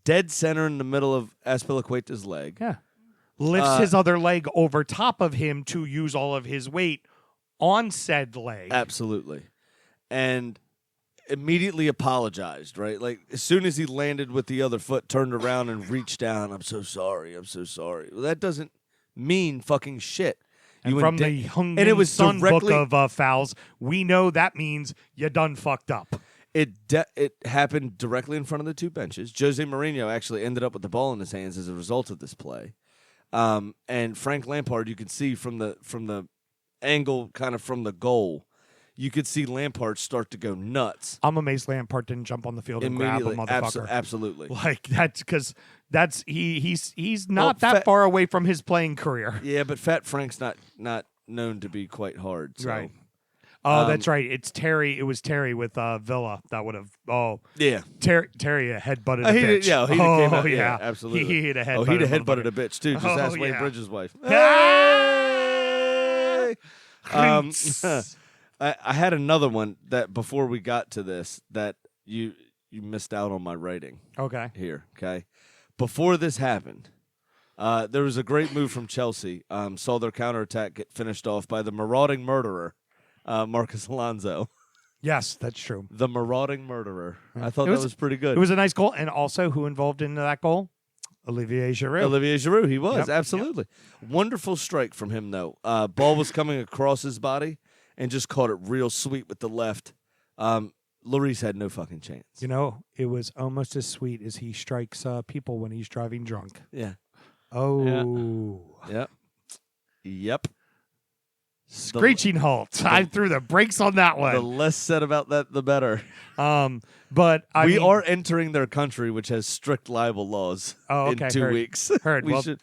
C: dead center in the middle of Azpilicueta's leg.
B: Yeah. Lifts his other leg over top of him to use all of his weight on said leg.
C: Absolutely. And immediately apologized, right? Like, as soon as he landed with the other foot, turned around and reached down. I'm so sorry. I'm so sorry. Well, that doesn't mean fucking shit.
B: And from the Hung Sun book of fouls, we know that means you done fucked up.
C: It happened directly in front of the two benches. Jose Mourinho actually ended up with the ball in his hands as a result of this play. And Frank Lampard, you could see from the angle, kind of from the goal, you could see Lampard start to go nuts.
B: I'm amazed Lampard didn't jump on the field and grab a motherfucker.
C: Absolutely.
B: Like that's because he's not that far away from his playing career.
C: Yeah, but Fat Frank's not known to be quite hard. So.
B: Right. Oh, that's right. It's Terry. It was Terry with Villa that would have. Oh,
C: yeah.
B: Terry headbutted a bitch.
C: He'd have came out,
B: yeah,
C: absolutely.
B: He'd have
C: he'd
B: headbutted
C: have headbutted a bitch too. Just ask Wayne
B: yeah.
C: Bridges' wife.
B: Hey!
C: I had another one that before we got to this that you missed out on my writing.
B: Okay.
C: Here, okay. Before this happened, there was a great move from Chelsea. Saw their counterattack get finished off by the marauding murderer, Marcus Alonso.
B: Yes, that's true.
C: The marauding murderer. I thought that was pretty good.
B: It was a nice goal, and also who involved in that goal? Olivier Giroud.
C: Olivier Giroud, he was,
B: Yep,
C: absolutely. Wonderful strike from him, though. Ball was coming across his body and just caught it real sweet with the left. Lloris had no fucking chance.
B: You know, it was almost as sweet as he strikes people when he's driving drunk.
C: Yeah.
B: Oh.
C: Yep.
B: Screeching halt. I threw the brakes on that
C: The
B: one.
C: less said about that, the better.
B: But I
C: We
B: mean,
C: are entering their country, which has strict libel laws
B: okay,
C: in 2
B: heard.
C: weeks.
B: Heard.
C: we
B: Well,
C: should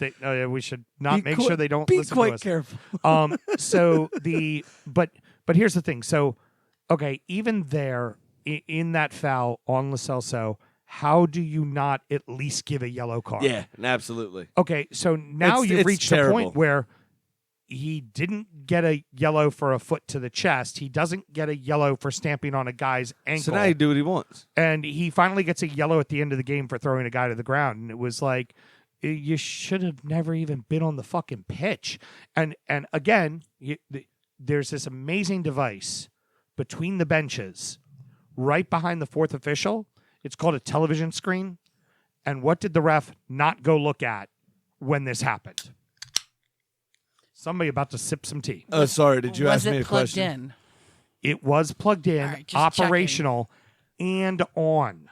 B: we should not make
C: qui-
B: sure they don't
C: be
B: listen
C: quite
B: to us.
C: careful.
B: But here's the thing. So, okay, even there in that foul on Lo Celso, how do you not at least give a yellow card?
C: Yeah, absolutely.
B: Okay, so now
C: It's-
B: you've
C: it's
B: reached a
C: terrible.
B: point where he didn't get a yellow for a foot to the chest. He doesn't get a yellow for stamping on a guy's ankle.
C: So now you do what he wants.
B: And he finally gets a yellow at the end of the game for throwing a guy to the ground. And it was like, you should have never even been on the fucking pitch. And again, there's this amazing device between the benches, right behind the fourth official. It's called a television screen. And what did the ref not go look at when this happened? Somebody about to sip some tea.
C: Oh, sorry. Did you ask me a
D: Was it plugged
C: question?
D: in?
B: It was plugged in,
D: All right, just
B: operational, and on.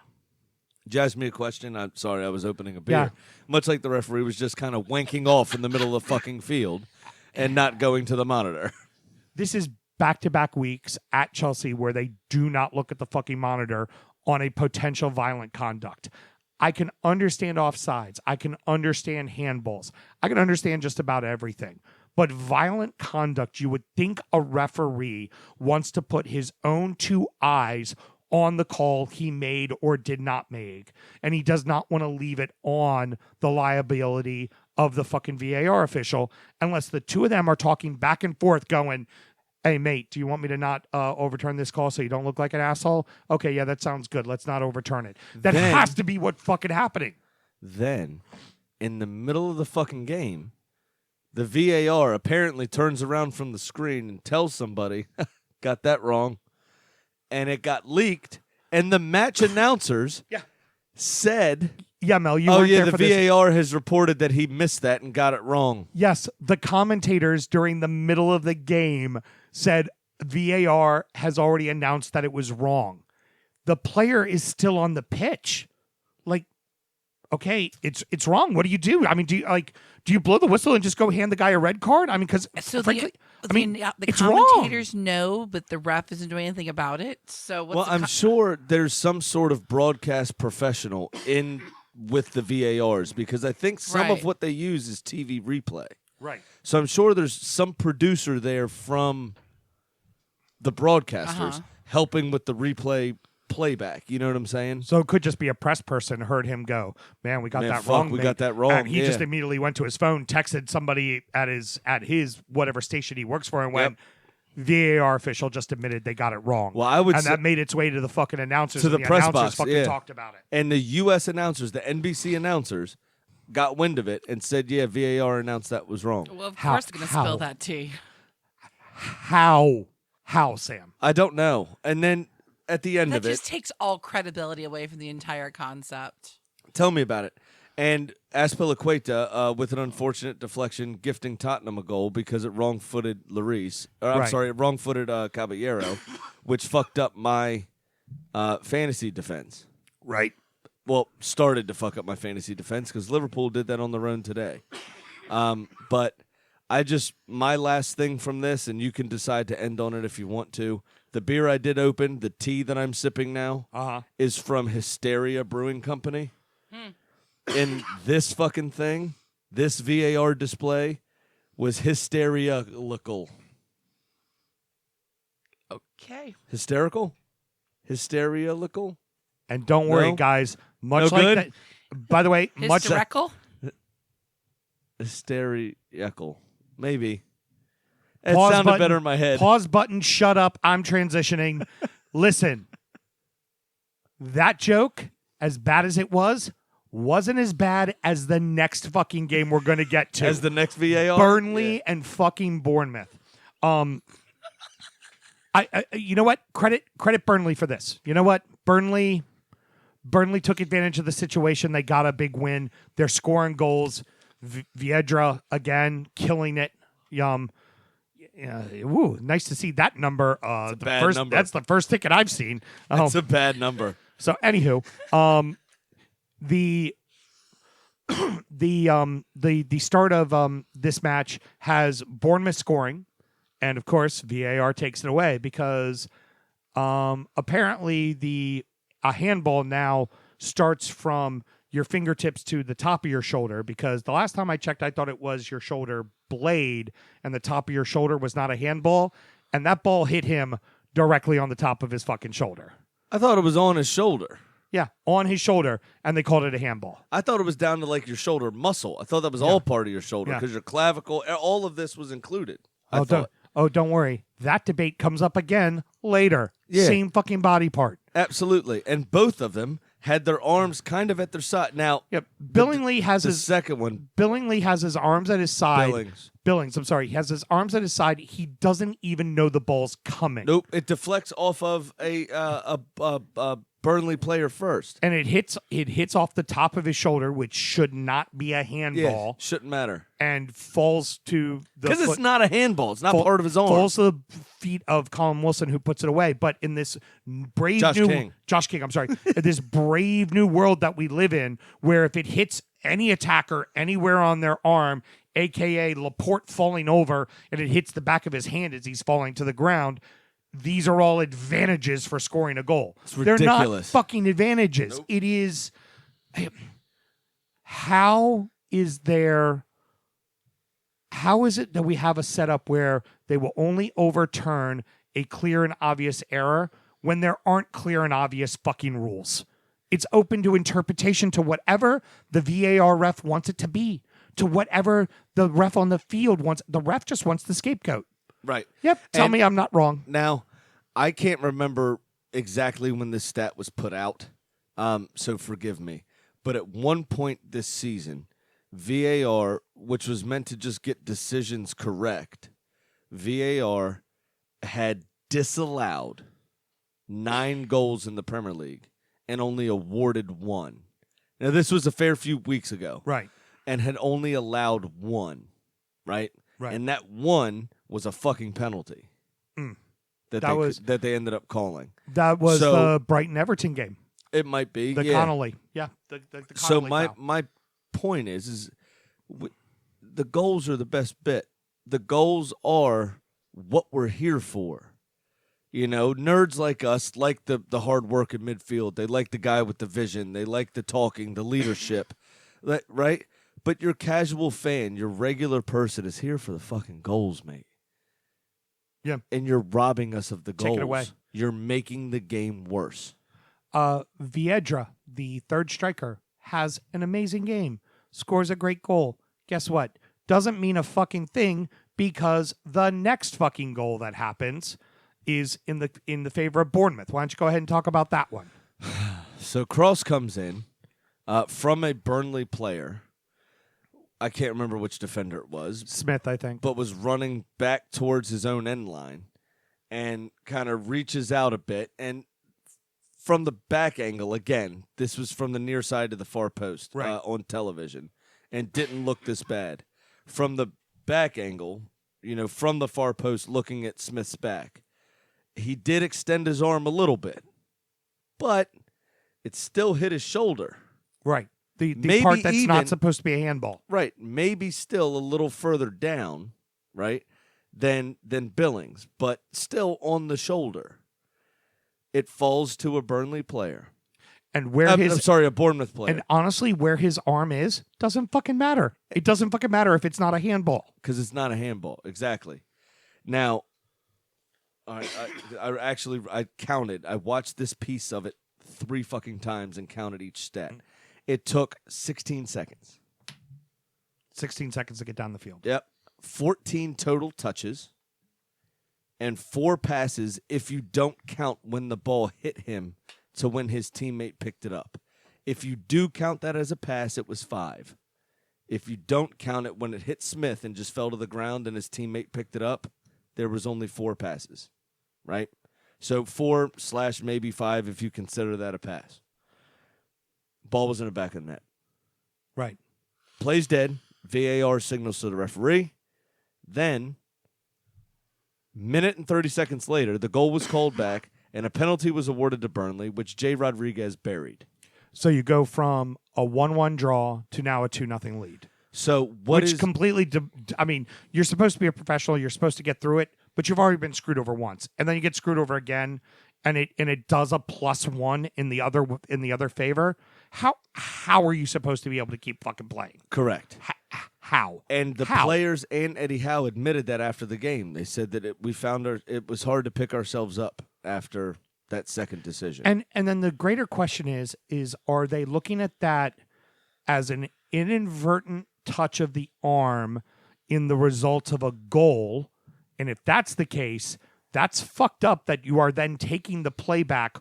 C: Did you ask me a question? I'm sorry. I was opening a beer.
B: Yeah.
C: Much like the referee was just kind of wanking off in the middle of the fucking field and not going to the monitor.
B: This is back-to-back weeks at Chelsea where they do not look at the fucking monitor on a potential violent conduct. I can understand offsides. I can understand handballs. I can understand just about everything. But violent conduct, you would think a referee wants to put his own two eyes on the call he made or did not make. And he does not want to leave it on the liability of the fucking VAR official unless the two of them are talking back and forth going, hey, mate, do you want me to not overturn this call so you don't look like an asshole? Okay, yeah, that sounds good. Let's not overturn it. That
C: Then-
B: has to be what's fucking happening.
C: Then, in the middle of the fucking game, the VAR apparently turns around from the screen and tells somebody, got that wrong. And it got leaked. And the match announcers said,
B: Yeah, Mel, you
C: oh,
B: weren't
C: yeah,
B: there
C: the
B: for this.
C: VAR has reported that he missed that and got it wrong.
B: Yes, the commentators during the middle of the game said VAR has already announced that it was wrong. The player is still on the pitch. Like, okay, it's wrong. What do you do? I mean, do you blow the whistle and just go hand the guy a red card? I mean, because
D: So
B: frankly,
D: the
B: it's
D: commentators know, but the ref isn't doing anything about it. So what's
C: Well,
D: the
C: I'm sure there's some sort of broadcast professional in with the VARs because I think some of
D: Right.
C: what they use is TV replay.
B: right.
C: So I'm sure there's some producer there from the broadcasters helping with the replay playback. You know what I'm saying?
B: So it could just be a press person heard him go, man, we got
C: Man,
B: that
C: fuck,
B: wrong.
C: we
B: mate."
C: got that wrong,
B: And he just
C: yeah.
B: immediately went to his phone, texted somebody at his whatever station he works for, and went, VAR official just admitted they got it wrong.
C: Well, I would
B: and
C: say-
B: that made its way to the fucking announcers.
C: To
B: and
C: the press
B: announcers
C: box,
B: fucking
C: yeah.
B: talked about it.
C: And the U.S. announcers, the NBC announcers, got wind of it and said, yeah, VAR announced that was wrong.
D: Well, of
B: How-
D: course they're going to
B: how?
D: spill that tea.
B: How, Sam?
C: I don't know. And then at the end
D: That
C: of it,
D: just takes all credibility away from the entire concept.
C: tell me about it. And Azpilicueta, with an unfortunate deflection, gifting Tottenham a goal because it wrong-footed Lloris. Or, I'm
B: Right.
C: sorry, it wrong-footed Caballero, which fucked up my fantasy defense.
B: Right.
C: Well, started to fuck up my fantasy defense because Liverpool did that on their own today. But my last thing from this, and you can decide to end on it if you want to. The beer I did open, the tea that I'm sipping now, is from Hysteria Brewing Company. And this fucking thing, this VAR display, was hysterical.
D: Okay.
C: Hysterical? Hysterical?
B: And don't worry,
C: No?
B: guys. Much
C: No
B: like
C: good?
B: that. By the way, much
D: Hysterical?
C: Hysterical. Maybe. It
B: Pause
C: sounded
B: button,
C: better in my head.
B: Pause button, shut up. I'm transitioning. Listen, that joke, as bad as it was, wasn't as bad as the next fucking game we're going to get to.
C: As the next VAR?
B: Burnley and fucking Bournemouth. I you know what? Credit Burnley for this. You know what? Burnley took advantage of the situation. They got a big win. They're scoring goals. Viedra again killing it. Woo, nice to see that number.
C: Number.
B: That's the first ticket I've seen.
C: That's a bad number.
B: So anywho, the start of this match has Bournemouth scoring, and of course VAR takes it away because apparently a handball now starts from your fingertips to the top of your shoulder, because the last time I checked, I thought it was your shoulder blade and the top of your shoulder was not a handball, and that ball hit him directly on the top of his fucking shoulder.
C: I thought it was on his shoulder.
B: Yeah, on his shoulder, and they called it a handball.
C: I thought it was down to like your shoulder muscle. I thought that was all part of your shoulder because your clavicle, all of this was included.
B: Don't worry. That debate comes up again later.
C: Yeah.
B: Same fucking body part.
C: Absolutely. And both of them had their arms kind of at their side. Now,
B: Yep. Billingsley has
C: the
B: his
C: second one.
B: Billingsley has his arms at his side.
C: Billings.
B: I'm sorry. He has his arms at his side. He doesn't even know the ball's coming.
C: Nope. It deflects off of a Burnley player first.
B: And it hits off the top of his shoulder, which should not be a handball,
C: Shouldn't matter.
B: and falls to the
C: Because it's
B: foot-
C: not a handball. It's not part of his arm.
B: Falls to the feet of Colin Wilson, who puts it away. But in this brave
C: Josh King, I'm
B: sorry. In this brave new world that we live in, where if it hits any attacker anywhere on their arm, aka Laporte falling over, and it hits the back of his hand as he's falling to the ground, these are all advantages for scoring a goal. They're not
C: ridiculous.
B: fucking advantages.
C: Nope.
B: It is. How is it that we have a setup where they will only overturn a clear and obvious error when there aren't clear and obvious fucking rules? It's open to interpretation to whatever the VAR ref wants it to be, to whatever the ref on the field wants. The ref just wants the scapegoat.
C: Right.
B: Yep. Tell
C: And
B: me I'm not wrong.
C: Now, I can't remember exactly when this stat was put out, so forgive me. But at one point this season, VAR, which was meant to just get decisions correct, VAR had disallowed 9 goals in the Premier League and only awarded 1. Now, this was a fair few weeks ago.
B: Right.
C: And had only allowed 1, right?
B: Right.
C: And that 1 was a fucking penalty that they ended up calling.
B: That was the Brighton Everton game.
C: It might be
B: The Connolly. Yeah. The Connolly
C: So
B: foul.
C: my point is the goals are the best bit. The goals are what we're here for. You know, nerds like us like the hard work in midfield. They like the guy with the vision. They like the talking, the leadership, right? But your casual fan, your regular person is here for the fucking goals, mate.
B: Yeah.
C: And you're robbing us of the goals.
B: Take it away.
C: You're making the game worse.
B: Viedra, the third striker, has an amazing game. Scores a great goal. Guess what? Doesn't mean a fucking thing, because the next fucking goal that happens is in the favor of Bournemouth. Why don't you go ahead and talk about that one?
C: So Cross comes in from a Burnley player. I can't remember which defender it was.
B: Smith, I think.
C: But was running back towards his own end line and kind of reaches out a bit. And from the back angle, again, this was from the near side of the far post on television and didn't look this bad. From the back angle, from the far post looking at Smith's back, he did extend his arm a little bit. but it still hit his shoulder.
B: Right. The
C: Maybe
B: part that's not
C: even-
B: supposed to be a handball.
C: Right. Maybe still a little further down, right, than Billings, but still on the shoulder. It falls to a Burnley player.
B: And where
C: I'm
B: his
C: sorry, a Bournemouth player.
B: and honestly, where his arm is doesn't fucking matter. It doesn't fucking matter if it's not a handball.
C: Because it's not a handball. Exactly. Now, I counted. I watched this piece of it 3 fucking times and counted each stat. It took 16 seconds.
B: 16 seconds to get down the field.
C: Yep. 14 total touches and 4 passes if you don't count when the ball hit him to when his teammate picked it up. If you do count that as a pass, it was 5. If you don't count it when it hit Smith and just fell to the ground and his teammate picked it up, there was only 4 passes, right? So 4/ maybe 5 if you consider that a pass. Ball was in the back of the net.
B: Right.
C: Play's dead. VAR signals to the referee. Then, minute and 30 seconds later, the goal was called back and a penalty was awarded to Burnley, which Jay Rodriguez buried.
B: So you go from a 1-1 draw to now a 2-0 lead.
C: So
B: Which completely, I mean, you're supposed to be a professional. You're supposed to get through it, but you've already been screwed over once, and then you get screwed over again, and it does a +1 in the other favor. How are you supposed to be able to keep fucking playing?
C: correct?
B: How?
C: And the
B: How?
C: players and Eddie Howe admitted that after the game. They said that it was hard to pick ourselves up after that second decision.
B: And then the greater question is are they looking at that as an inadvertent touch of the arm in the result of a goal? And if that's the case, that's fucked up that you are then taking the playback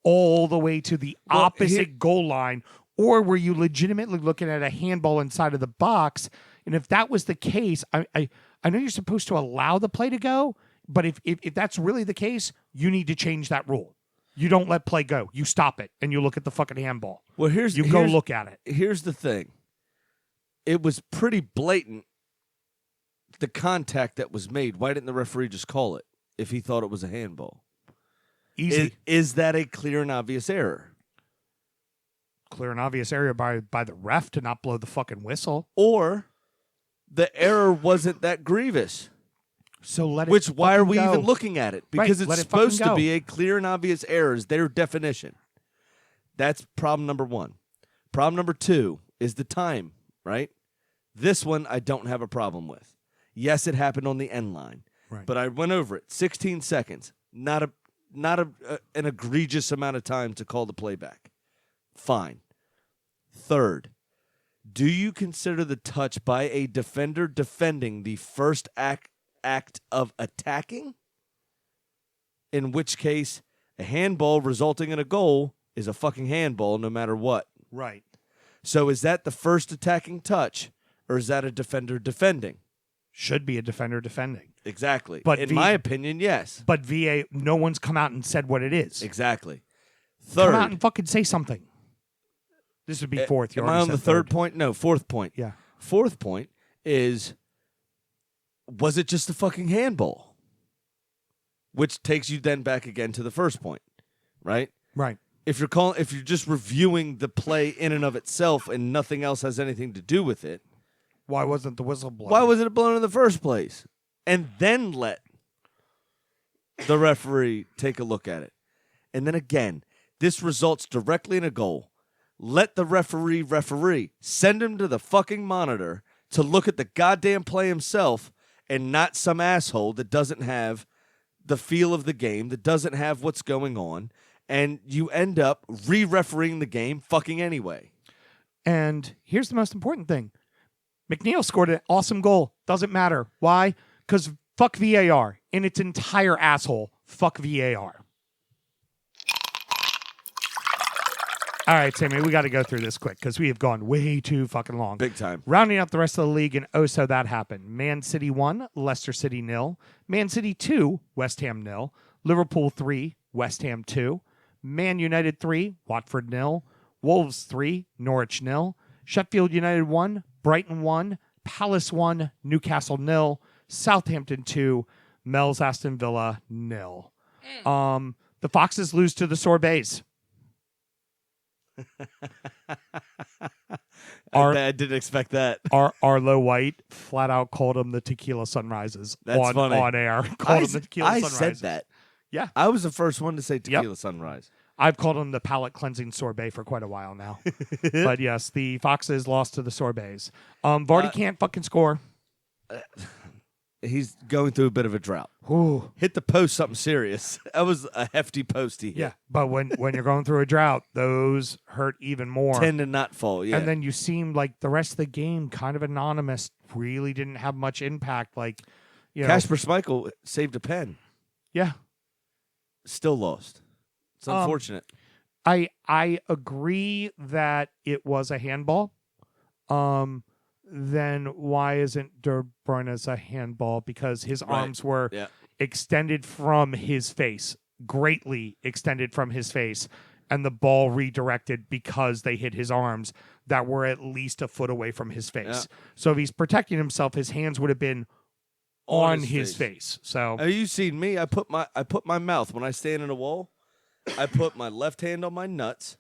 B: all the way to the opposite goal line. Or were you legitimately looking at a handball inside of the box? And if that was the case, I know you're supposed to allow the play to go, but if that's really the case, you need to change that rule. You don't let play go. You stop it, and you look at the fucking handball.
C: Well,
B: go look at it.
C: Here's the thing. It was pretty blatant, the contact that was made. Why didn't the referee just call it if he thought it was a handball?
B: Easy.
C: Is that a clear and obvious error?
B: Clear and obvious area by the ref to not blow the fucking whistle.
C: Or the error wasn't that grievous?
B: So let it
C: Which, why are
B: fucking
C: we
B: go.
C: even looking at it?
B: Right,
C: Because
B: let
C: it's
B: it fucking
C: supposed to
B: go.
C: be a clear and obvious error is their definition. That's problem number 1. Problem number 2 is the time, right? This one I don't have a problem with. Yes, it happened on the end line.
B: Right.
C: But I went over it. 16 seconds. Not an egregious amount of time to call the playback. Fine. Third, do you consider the touch by a defender defending the first act of attacking? In which case, a handball resulting in a goal is a fucking handball no matter what.
B: Right.
C: So is that the first attacking touch, or is that a defender defending?
B: Should be a defender defending.
C: Exactly.
B: But
C: in my opinion, yes.
B: But VA, no one's come out and said what it is.
C: Exactly.
B: Come out
C: Third.
B: and fucking say something. This would be fourth. You
C: Am I
B: already
C: on the
B: said
C: third point? No, fourth point.
B: Yeah.
C: Fourth point is, was it just a fucking handball? Which takes you then back again to the first point, right?
B: Right.
C: If you're just reviewing the play in and of itself and nothing else has anything to do with it,
B: Why wasn't the whistle blown?
C: why wasn't it blown in the first place? And then let the referee take a look at it. And then again, this results directly in a goal. Let the referee. Send him to the fucking monitor to look at the goddamn play himself and not some asshole that doesn't have the feel of the game, that doesn't have what's going on, and you end up re-refereeing the game fucking anyway.
B: And here's the most important thing. McNeil scored an awesome goal. Doesn't matter. Why? Because fuck VAR. In its entire asshole, fuck VAR. All right, Sammy, we got to go through this quick because we have gone way too fucking long.
C: Big time.
B: Rounding up the rest of the league, and so that happened. Man City 1, Leicester City 0. Man City 2, West Ham 0. Liverpool 3, West Ham 2. Man United 3, Watford 0. Wolves 3, Norwich 0. Sheffield United 1, Brighton 1. Palace 1, Newcastle 0. Southampton 2, Mel's Aston Villa 0. The Foxes lose to the Sorbets.
C: I didn't expect that.
B: Arlo White flat out called him the tequila sunrises.
C: That's funny.
B: On air. Called him the tequila
C: I
B: sunrises.
C: said that.
B: Yeah.
C: I was the first one to say tequila sunrise.
B: I've called him the palate cleansing sorbet for quite a while now. But yes, the Foxes lost to the sorbets. Vardy can't fucking score.
C: He's going through a bit of a drought.
B: Ooh.
C: Hit the post something serious. That was a hefty post he hit.
B: Yeah, but when you're going through a drought, those hurt even more.
C: Tend to not fall, yeah.
B: And then you seem like the rest of the game kind of anonymous, really didn't have much impact. Like, you know.
C: Kasper Schmeichel saved a pen.
B: Yeah.
C: Still lost. It's unfortunate.
B: I agree that it was a handball. Then why isn't De Bruyne's a handball? Because his arms were extended from his face, greatly extended from his face, and the ball redirected because they hit his arms that were at least a foot away from his face.
C: Yeah.
B: So if he's protecting himself, his hands would have been on his face. So
C: have you seen me? I put my mouth when I stand in a wall. I put my left hand on my nuts,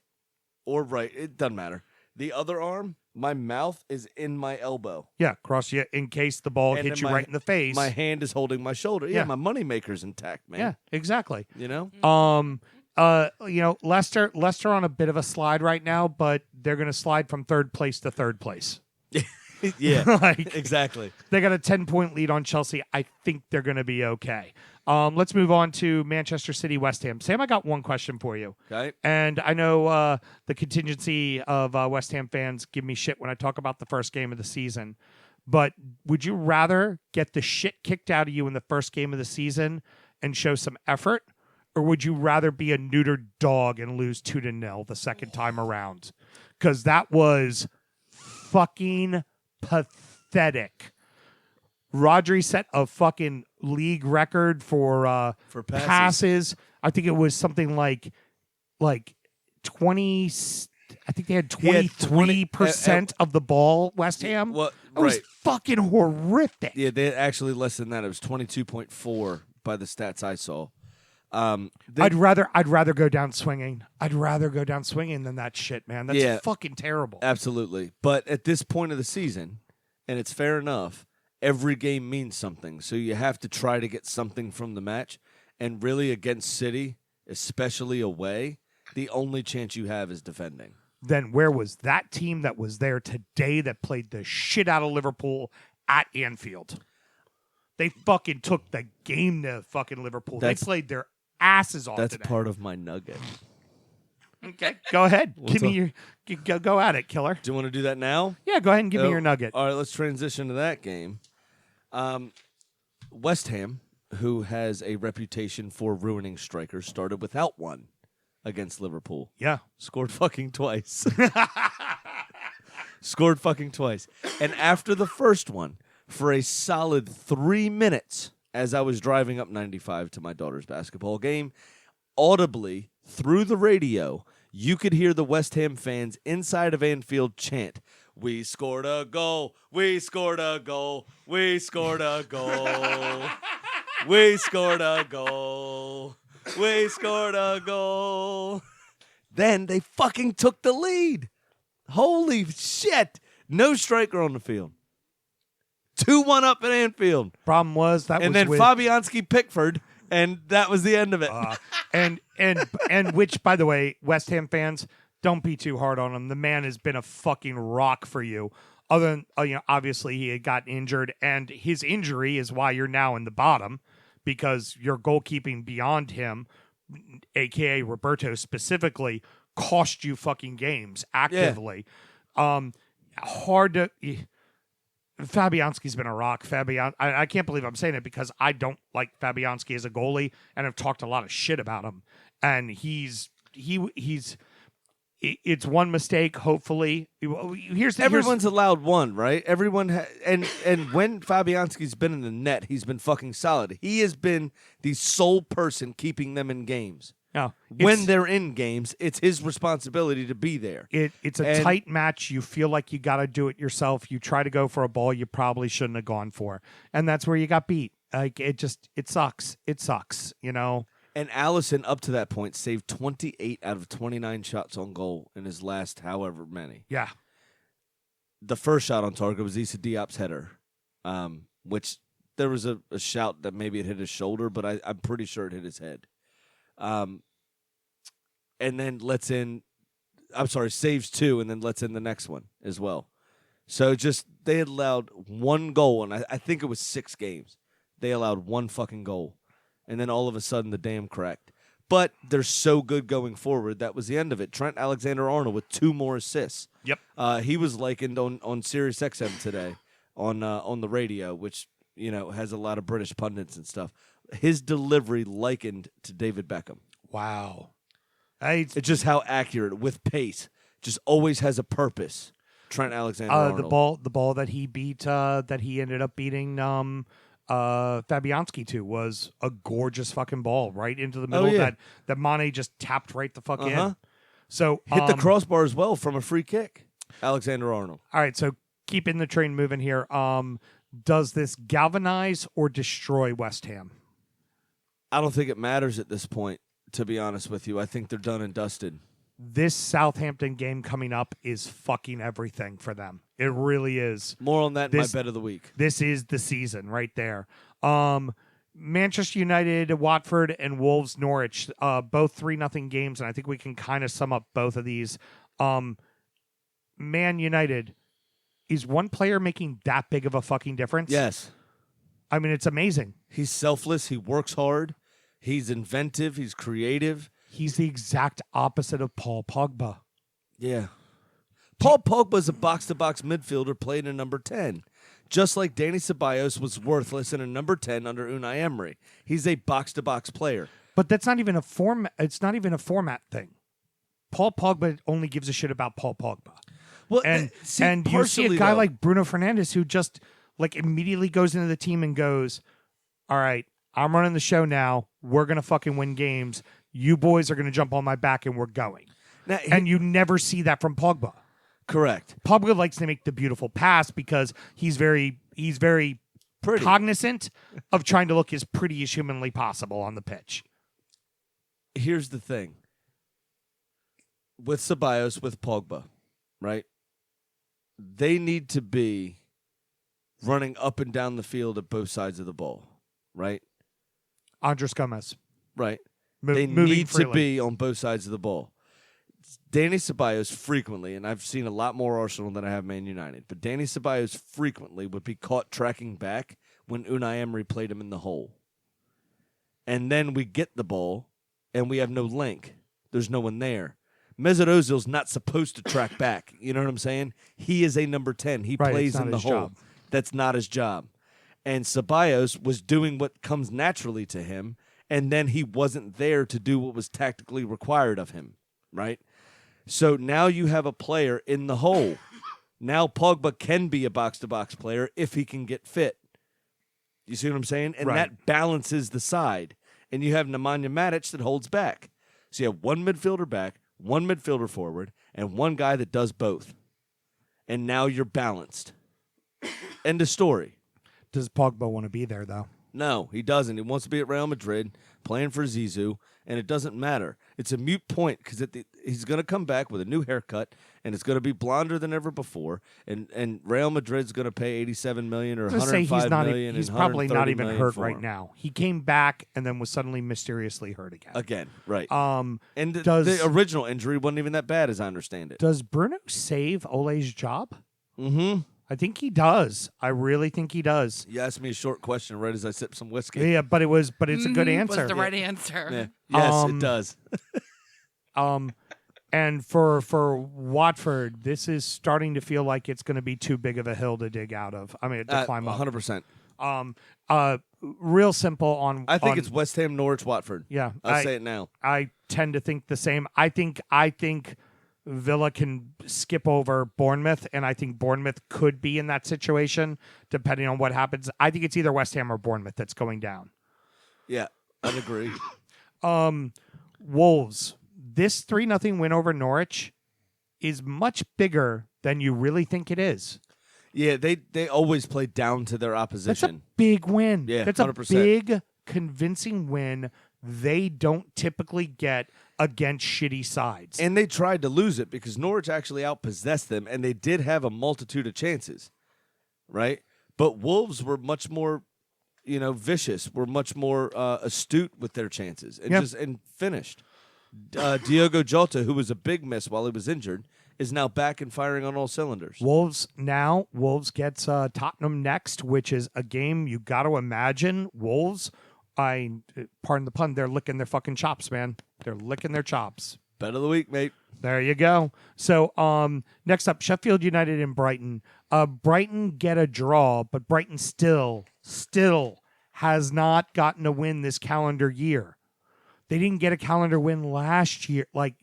C: or right. It doesn't matter. The other arm, my mouth is in my elbow.
B: yeah, cross you in case the ball hits you right in the face.
C: My hand is holding my shoulder. Yeah, my moneymaker's intact, man.
B: Yeah, exactly.
C: You know?
B: You know, Leicester on a bit of a slide right now, but they're going to slide from third place to third place.
C: Yeah,
B: like,
C: exactly.
B: They got a 10-point lead on Chelsea. I think they're going to be okay. Let's move on to Manchester City, West Ham. Sam, I got one question for you.
C: Okay.
B: And I know the contingency of West Ham fans give me shit when I talk about the first game of the season. But would you rather get the shit kicked out of you in the first game of the season and show some effort? Or would you rather be a neutered dog and lose 2-0 the second time around? Because that was fucking pathetic. Rodri set a fucking league record for passes. I think it was something like 20. I think they had 23% of the ball. West Ham.
C: Well,
B: it was fucking horrific.
C: Yeah, they actually less than that. It was 22.4 by the stats I saw.
B: I'd rather go down swinging. I'd rather go down swinging than that shit, man. That's fucking terrible.
C: Absolutely. But at this point of the season, and it's fair enough, every game means something. So you have to try to get something from the match. And really against City, especially away, the only chance you have is defending.
B: Then where was that team that was there today that played the shit out of Liverpool at Anfield? They fucking took the game to fucking Liverpool. They played their asses off
C: That's
B: today.
C: part of my nugget.
B: Okay, go ahead. Give me your go at it, killer.
C: Do you want to do that now?
B: Yeah, go ahead and give me your nugget.
C: All right, let's transition to that game. West Ham, who has a reputation for ruining strikers, started without one against Liverpool.
B: Yeah.
C: Scored fucking twice. Scored fucking twice. And after the first one, for a solid 3 minutes, as I was driving up 95 to my daughter's basketball game, audibly, through the radio, you could hear the West Ham fans inside of Anfield chant, "We scored a goal, we scored a goal, we scored a goal, we scored a goal, we scored a goal." Then they fucking took the lead. Holy shit. No striker on the field. 2-1 up at Anfield.
B: Problem was that
C: and
B: was
C: then
B: with,
C: Fabianski Pickford, and that was the end of it.
B: and which, by the way, West Ham fans, don't be too hard on him. The man has been a fucking rock for you. Other than obviously he had gotten injured, and his injury is why you're now in the bottom, because your goalkeeping beyond him, aka Roberto specifically, cost you fucking games actively. Hard to. Fabianski's been a rock. I can't believe I'm saying it because I don't like Fabianski as a goalie, and I've talked a lot of shit about him. And it's one mistake. Hopefully,
C: Everyone's allowed one, right? Everyone and when Fabianski's been in the net, he's been fucking solid. He has been the sole person keeping them in games.
B: No,
C: when they're in games, it's his responsibility to be there.
B: It's a tight match. You feel like you got to do it yourself. You try to go for a ball you probably shouldn't have gone for, and that's where you got beat. Like it sucks. It sucks,
C: And Allison, up to that point, saved 28 out of 29 shots on goal in his last however many.
B: Yeah.
C: The first shot on target was Issa Diop's header, which there was a shout that maybe it hit his shoulder, but I'm pretty sure it hit his head. And then saves 2, and then lets in the next one as well. So they had allowed one goal, and I think it was 6 games. They allowed one fucking goal. And then all of a sudden the dam cracked. But they're so good going forward, that was the end of it. Trent Alexander-Arnold with 2 more assists.
B: Yep.
C: He was likened on Sirius XM today on the radio, which has a lot of British pundits and stuff. His delivery likened to David Beckham.
B: Wow.
C: It's just how accurate, with pace, just always has a purpose. Trent Alexander-Arnold.
B: The ball that he beat, that he ended up beating Fabianski to, was a gorgeous fucking ball right into the middle that Mane just tapped right the fuck in. So
C: hit the crossbar as well from a free kick. Alexander-Arnold.
B: All right, so keeping the train moving here. Does this galvanize or destroy West Ham?
C: I don't think it matters at this point, to be honest with you. I think they're done and dusted.
B: This Southampton game coming up is fucking everything for them. It really is.
C: More on that in my bet of the week.
B: This is the season right there. Manchester United, Watford, and Wolves, Norwich, both 3-0 games, and I think we can kind of sum up both of these. Man United, is one player making that big of a fucking difference?
C: Yes.
B: I mean, it's amazing.
C: He's selfless. He works hard. He's inventive. He's creative.
B: He's the exact opposite of Paul Pogba.
C: Yeah. Paul Pogba's a box-to-box midfielder playing a number 10. Just like Danny Ceballos was worthless in a number 10 under Unai Emery. He's a box-to-box player.
B: But that's not even a form. It's not even a format thing. Paul Pogba only gives a shit about Paul Pogba.
C: Well,
B: and you see a guy like Bruno Fernandes who just immediately goes into the team and goes, all right, I'm running the show now. We're going to fucking win games. You boys are going to jump on my back and we're going.
C: Now,
B: and you never see that from Pogba.
C: Correct.
B: Pogba likes to make the beautiful pass because he's very
C: pretty,
B: cognizant of trying to look as pretty as humanly possible on the pitch.
C: Here's the thing. With Ceballos, with Pogba, right? They need to be running up and down the field at both sides of the ball, right?
B: Andres Gomez.
C: Right.
B: Moving
C: need
B: freely.
C: to be on both sides of the ball. Danny Ceballos frequently, and I've seen a lot more Arsenal than I have Man United, but Danny Ceballos frequently would be caught tracking back when Unai Emery played him in the hole. And then we get the ball, and we have no link. There's no one there. Mesut Ozil's not supposed to track back. You know what I'm saying? He is a number 10. He plays in the hole.
B: Job.
C: That's not his job. And Ceballos was doing what comes naturally to him, and then he wasn't there to do what was tactically required of him, right? So now you have a player in the hole. Now Pogba can be a box-to-box player if he can get fit. You see what I'm saying? And that balances the side. And you have Nemanja Matic that holds back. So you have one midfielder back, one midfielder forward, and one guy that does both. And now you're balanced. End of story.
B: Does Pogba want to be there, though?
C: No, he doesn't. He wants to be at Real Madrid, playing for Zizou, and it doesn't matter. It's a moot point because he's going to come back with a new haircut, and it's going to be blonder than ever before. And Real Madrid's going to pay $87 million or $105 million.
B: He's probably not even hurt right
C: him.
B: now. He came back and then was suddenly mysteriously hurt again.
C: Again, right?
B: And
C: the original injury wasn't even that bad, as I understand it.
B: Does Bruno save Ole's job?
C: Mm-hmm.
B: I think he does. I really think he does.
C: You asked me a short question right as I sipped some whiskey.
B: Yeah, but it's a good answer.
D: Was the right answer.
C: Yeah. Yes, it does.
B: And for Watford, this is starting to feel like it's going to be too big of a hill to dig out of. I mean, to climb up.
C: 100%.
B: Real simple on.
C: I think it's West Ham, Norwich, Watford.
B: Yeah,
C: I'll say it now.
B: I tend to think the same. I think Villa can skip over Bournemouth, and I think Bournemouth could be in that situation depending on what happens. I think it's either West Ham or Bournemouth that's going down.
C: Yeah, I'd agree.
B: Wolves. This 3-0 win over Norwich is much bigger than you really think it is.
C: Yeah, they always play down to their opposition.
B: That's a big win.
C: Yeah,
B: that's
C: 100%.
B: a big, convincing win they don't typically get against shitty sides.
C: And they tried to lose it because Norwich actually outpossessed them, and they did have a multitude of chances, right? But Wolves were much more, vicious. Were much more astute with their chances and finished. Diogo Jota, who was a big miss while he was injured, is now back and firing on all cylinders.
B: Wolves gets Tottenham next, which is a game you got to imagine. Wolves, pardon the pun, they're licking their fucking chops, man. They're licking their chops.
C: Bet of the week, mate.
B: There you go. So next up, Sheffield United and Brighton. Brighton get a draw, but Brighton still has not gotten a win this calendar year. They didn't get a calendar win last year. Like,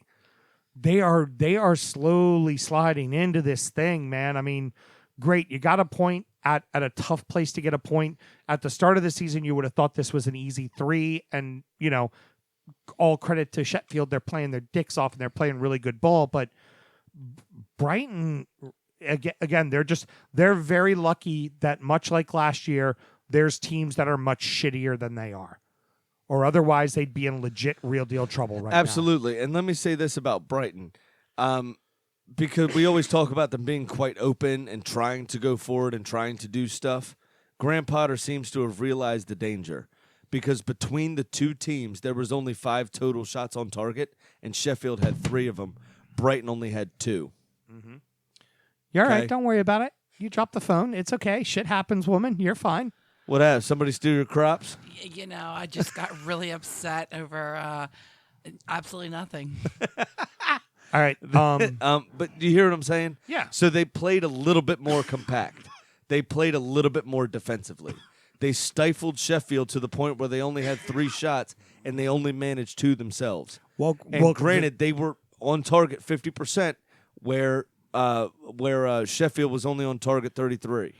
B: they are slowly sliding into this thing, man. I mean, great. You got a point at a tough place to get a point. At the start of the season, you would have thought this was an easy 3. And, all credit to Sheffield. They're playing their dicks off and they're playing really good ball. But Brighton, again, they're very lucky that much like last year, there's teams that are much shittier than they are. Or otherwise, they'd be in legit, real deal trouble right now.
C: Absolutely. And let me say this about Brighton. Because we always talk about them being quite open and trying to go forward and trying to do stuff. Graham Potter seems to have realized the danger. Because between the two teams, there was only 5 total shots on target, and Sheffield had 3 of them. Brighton only had 2.
B: Mm-hmm. You're all
C: Okay.
B: right. Don't worry about it. You dropped the phone. It's okay. Shit happens, woman. You're fine.
C: What happened? Somebody steal your crops?
D: I just got really upset over absolutely nothing.
B: All right.
C: But do you hear what I'm saying?
B: Yeah.
C: So they played a little bit more compact. They played a little bit more defensively. They stifled Sheffield to the point where they only had 3 shots, and they only managed 2 themselves. Granted, they were on target 50%, where Sheffield was only on target 33.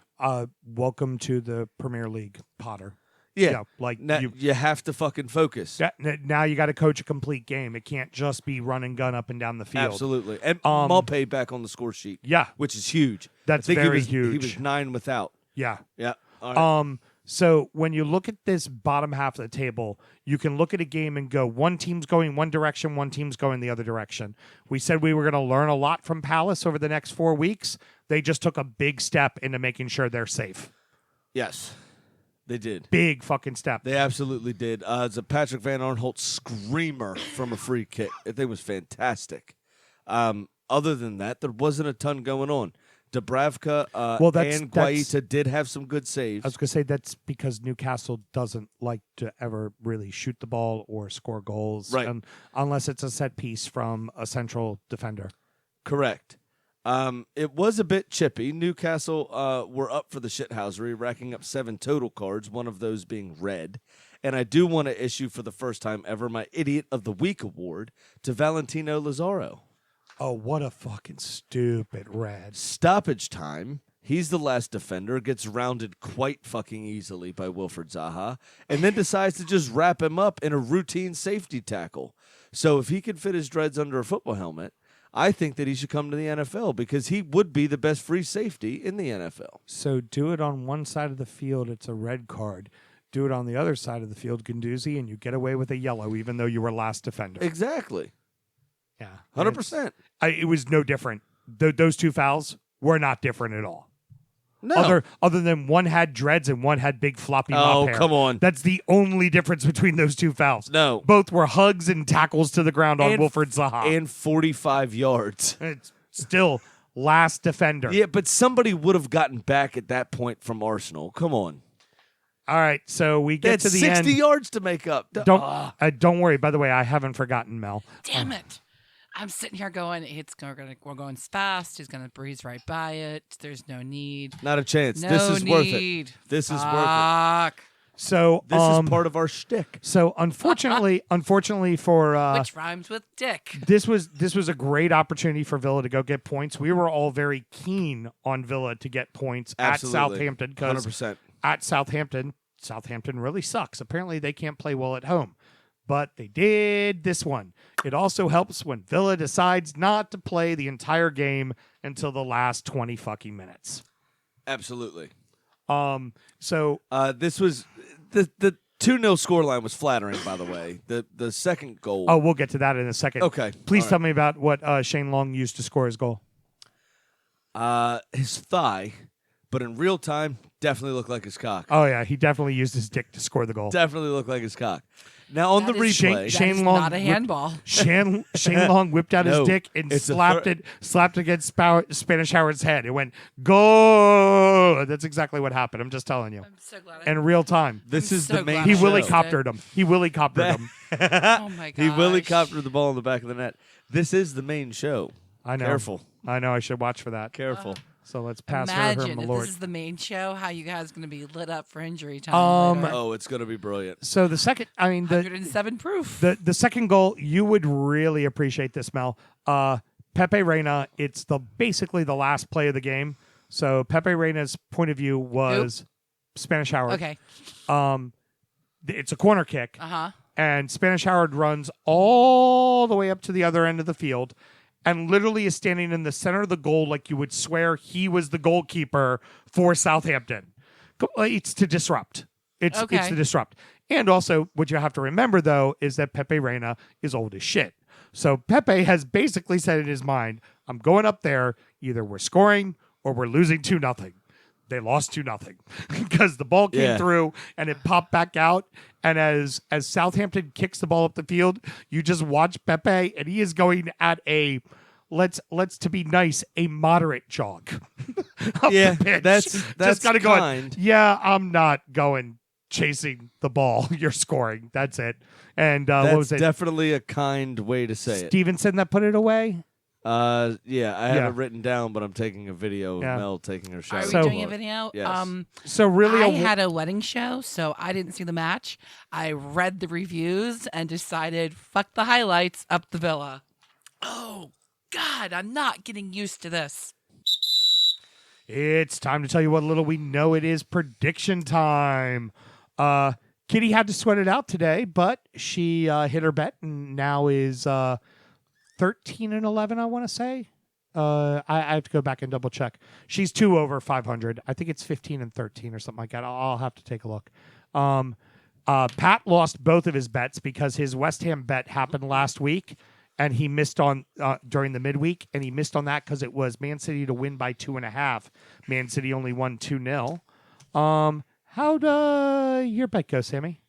B: Welcome to the Premier League, Potter.
C: Yeah,
B: now,
C: you have to fucking focus.
B: Now you got to coach a complete game. It can't just be run and gun up and down the field.
C: Absolutely. And Maupay back on the score sheet.
B: Yeah.
C: Which is huge.
B: That's
C: I think
B: very
C: He
B: huge.
C: was 9 without.
B: Yeah.
C: Yeah. All right.
B: So when you look at this bottom half of the table, you can look at a game and go, one team's going one direction, one team's going the other direction. We said we were going to learn a lot from Palace over the next 4 weeks. They just took a big step into making sure they're safe.
C: Yes, they did.
B: Big fucking step.
C: They absolutely did. It's a Patrick Van Arnholt screamer from a free kick. I think it was fantastic. Other than that, there wasn't a ton going on. Dubravka and Guaita did have some good saves.
B: I was going to say that's because Newcastle doesn't like to ever really shoot the ball or score goals,
C: right?
B: Unless it's a set piece from a central defender.
C: Correct. It was a bit chippy. Newcastle were up for the shithousery, racking up 7 total cards, one of those being red. And I do want to issue for the first time ever my Idiot of the Week award to Valentino Lazaro.
B: Oh, what a fucking stupid red.
C: Stoppage time. He's the last defender, gets rounded quite fucking easily by Wilfred Zaha, and then decides to just wrap him up in a routine safety tackle. So if he could fit his dreads under a football helmet, I think that he should come to the NFL because he would be the best free safety in the NFL.
B: So do it on one side of the field, it's a red card. Do it on the other side of the field, Guendouzi, and you get away with a yellow even though you were last defender.
C: Exactly.
B: Yeah.
C: 100%.
B: It was no different. Those 2 fouls were not different at all.
C: No.
B: Other than one had dreads and one had big floppy mop hair.
C: Oh, come on.
B: That's the only difference between those 2 fouls.
C: No.
B: Both were hugs and tackles to the ground on Wilfred Zaha.
C: And 45 yards.
B: It's still last defender.
C: Yeah, but somebody would have gotten back at that point from Arsenal. Come on.
B: All right, so we get to the
C: 60
B: end.
C: 60 yards to make up.
B: Don't worry. By the way, I haven't forgotten, Mel.
D: Damn it. I'm sitting here going, we're going fast. He's going to breeze right by it. There's no need.
C: Not a chance.
D: No
C: This is worth it.
D: need.
C: This is worth
D: Fuck.
B: So
C: it. This is part of our shtick.
B: So unfortunately for
D: Which rhymes with dick.
B: this was a great opportunity for Villa to go get points. We were all very keen on Villa to get points
C: Absolutely.
B: at Southampton because
C: 100%.
B: at Southampton really sucks. Apparently they can't play well at home. But they did this one. It also helps when Villa decides not to play the entire game until the last 20 fucking minutes.
C: Absolutely.
B: So
C: This was the 2-0 scoreline was flattering, by the way. The second goal.
B: Oh, we'll get to that in a second.
C: Okay.
B: Please
C: All
B: tell
C: right.
B: me about what Shane Long used to score his goal.
C: His thigh, but in real time, definitely looked like his cock.
B: Oh, yeah. He definitely used his dick to score the goal.
C: Definitely looked like his cock. Now, on the
D: That is
C: replay.
D: That
B: Shane
D: is
B: Long
D: not a
B: whipped-
D: handball.
B: Shane Long whipped out
C: No,
B: his dick and
C: it's a
B: slapped against Spanish Howard's head. It went, go! That's exactly what happened. I'm just telling you.
D: I'm so glad.
B: In real time.
C: This
D: I'm
C: is
D: so
C: the main
D: glad
B: He
D: I
C: show.
B: willy
D: missed
B: coptered him. He willy coptered him.
D: Oh my god.
C: He willy coptered the ball in the back of the net. This is the main show.
B: I know.
C: Careful.
B: I know. I should watch for that.
C: Careful.
B: So let's pass her
D: Imagine if
B: Malort.
D: this is the main show, how you guys going to be lit up for injury time later.
C: Oh, it's going to be brilliant.
B: So the second, I mean, the
D: 107 proof.
B: the second goal, you would really appreciate this, Mel. Pepe Reina, it's basically the last play of the game. So Pepe Reina's point of view was Spanish Howard.
D: Okay.
B: It's a corner kick,
D: Uh-huh.
B: and Spanish Howard runs all the way up to the other end of the field and literally is standing in the center of the goal like you would swear he was the goalkeeper for Southampton. It's to disrupt. It's
D: Okay.
B: to disrupt. And also, what you have to remember, though, is that Pepe Reina is old as shit. So Pepe has basically said in his mind, I'm going up there, either we're scoring or we're losing 2-0. They lost 2-0 because the ball came through and it popped back out. And as Southampton kicks the ball up the field, you just watch Pepe, and he is going at a let's to be nice, a moderate jog. Up
C: Yeah,
B: the pitch.
C: that's
B: just gotta
C: kind.
B: go. Yeah, I'm not going chasing the ball. You're scoring. That's it. And what
C: That's
B: was it?
C: definitely a kind way to say it.
B: Stevenson that put it away.
C: Yeah, I have it written down, but I'm taking a video of
B: Yeah.
C: Mel taking her shot.
D: Are we
B: So-
D: doing a video?
C: Yes.
B: So really,
D: I had a wedding show, so I didn't see the match. I read the reviews and decided, fuck the highlights, up the villa. Oh, God, I'm not getting used to this.
B: It's time to tell you what little we know. It is prediction time. Kitty had to sweat it out today, but she hit her bet and now is 13-11, I want to say. I have to go back and double check. She's 2 over 500. I think it's 15-13 or something like that. I'll have to take a look. Pat lost both of his bets because his West Ham bet happened last week, and he missed on during the midweek, and he missed on that because it was Man City to win by 2.5. Man City only won 2-0. How'd your bet go, Sammy?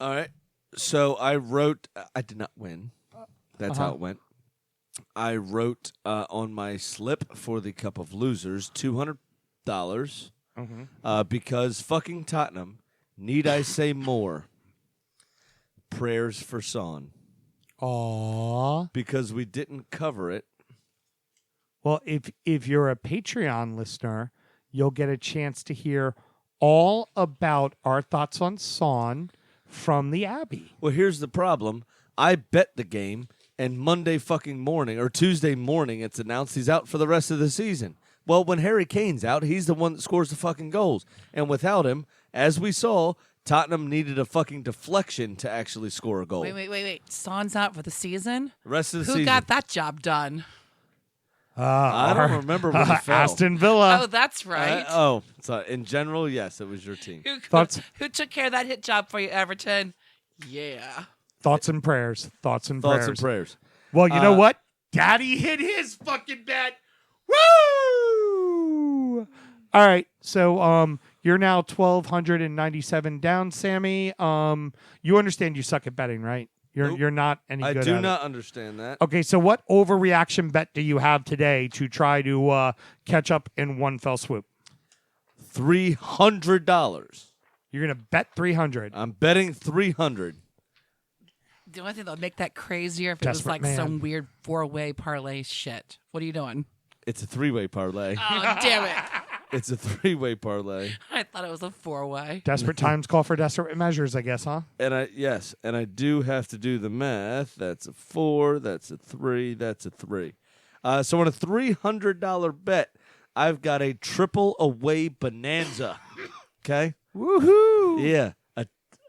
C: All right. So I wrote. I did not win. That's how it went. I wrote on my slip for the Cup of Losers $200 because fucking Tottenham. Need I say more? Prayers for Son.
B: Aww.
C: Because we didn't cover it.
B: Well, if you're a Patreon listener, you'll get a chance to hear all about our thoughts on Son from the Abbey.
C: Well, here's the problem. I bet the game, and Monday fucking morning or Tuesday morning, it's announced he's out for the rest of the season. Well, when Harry Kane's out, he's the one that scores the fucking goals. And without him, as we saw, Tottenham needed a fucking deflection to actually score a goal.
D: Wait. Son's out for the season?
C: The rest of the
D: Who
C: season.
D: got that job done?
C: I don't remember when he fell.
B: Aston Villa.
D: Oh, that's right.
C: So in general, yes, it was your team.
D: Who took care of that hit job for you, Everton? Yeah.
B: Thoughts and prayers. Thoughts and
C: Thoughts
B: prayers.
C: and prayers.
B: Well, you know what? Daddy hit his fucking bet. Woo! All right. So you're now 1,297 down, Sammy. You understand you suck at betting, right?
C: Nope.
B: You're not any
C: I
B: good
C: do
B: at
C: not understand that.
B: it. Okay, so what overreaction bet do you have today to try to catch up in one fell swoop?
C: $300.
B: You're gonna bet 300.
C: I'm betting 300.
D: The only thing that would make that crazier if it was
B: Desperate
D: like
B: man.
D: some weird 4-way parlay shit. What are you doing?
C: It's a 3-way parlay.
D: Oh, damn it.
C: It's a 3-way parlay.
D: I thought it was a 4-way.
B: Desperate times call for desperate measures, I guess, huh?
C: And I do have to do the math. That's a 4, that's a 3, that's a 3. So on a $300 bet, I've got a triple away bonanza. Okay?
B: Woohoo!
C: Yeah.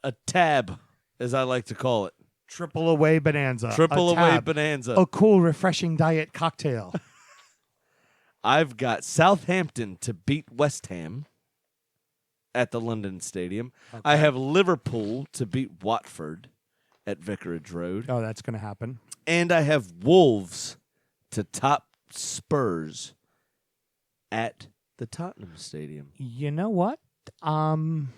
C: A tab, as I like to call it.
B: Triple away bonanza.
C: Triple
B: A
C: away
B: tab.
C: bonanza.
B: A cool, refreshing diet cocktail.
C: I've got Southampton to beat West Ham. at the London Stadium. I have Liverpool to beat Watford at Vicarage Road.
B: Oh, that's going to happen.
C: And I have Wolves to top Spurs at the Tottenham Stadium.
B: You know what?
C: And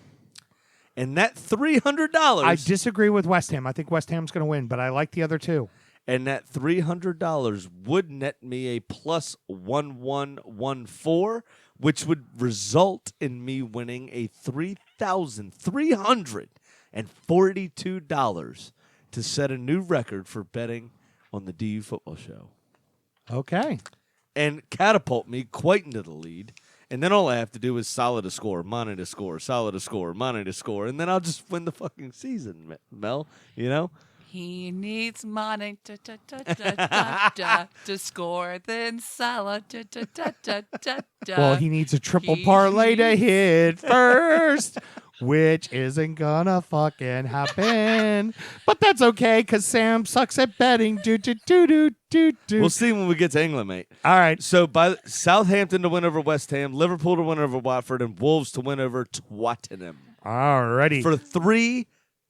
C: that $300.
B: I disagree with West Ham. I think West Ham's going to win, but I like the other two.
C: And that $300 would net me a plus 1114, which would result in me winning a $3,342 to set a new record for betting on the DU Football Show.
B: Okay.
C: And catapult me quite into the lead. And then all I have to do is solid a score, money to score, solid a score, money to score, and then I'll just win the fucking season, Mel, you know?
D: He needs money to score, then Salah.
B: Well, he needs a triple parlay to hit first, which isn't gonna fucking happen. But that's okay, because Sam sucks at betting.
C: We'll see when we get to England, mate.
B: All right.
C: So by Southampton to win over West Ham, Liverpool to win over Watford, and Wolves to win over Tottenham.
B: All righty.
C: For 3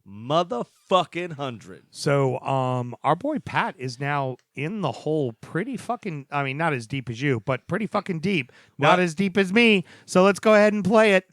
C: motherfucking hundred.
B: So our boy Pat is now in the hole pretty fucking, I mean, not as deep as you, but pretty fucking deep. Not as deep as me. So let's go ahead and play it.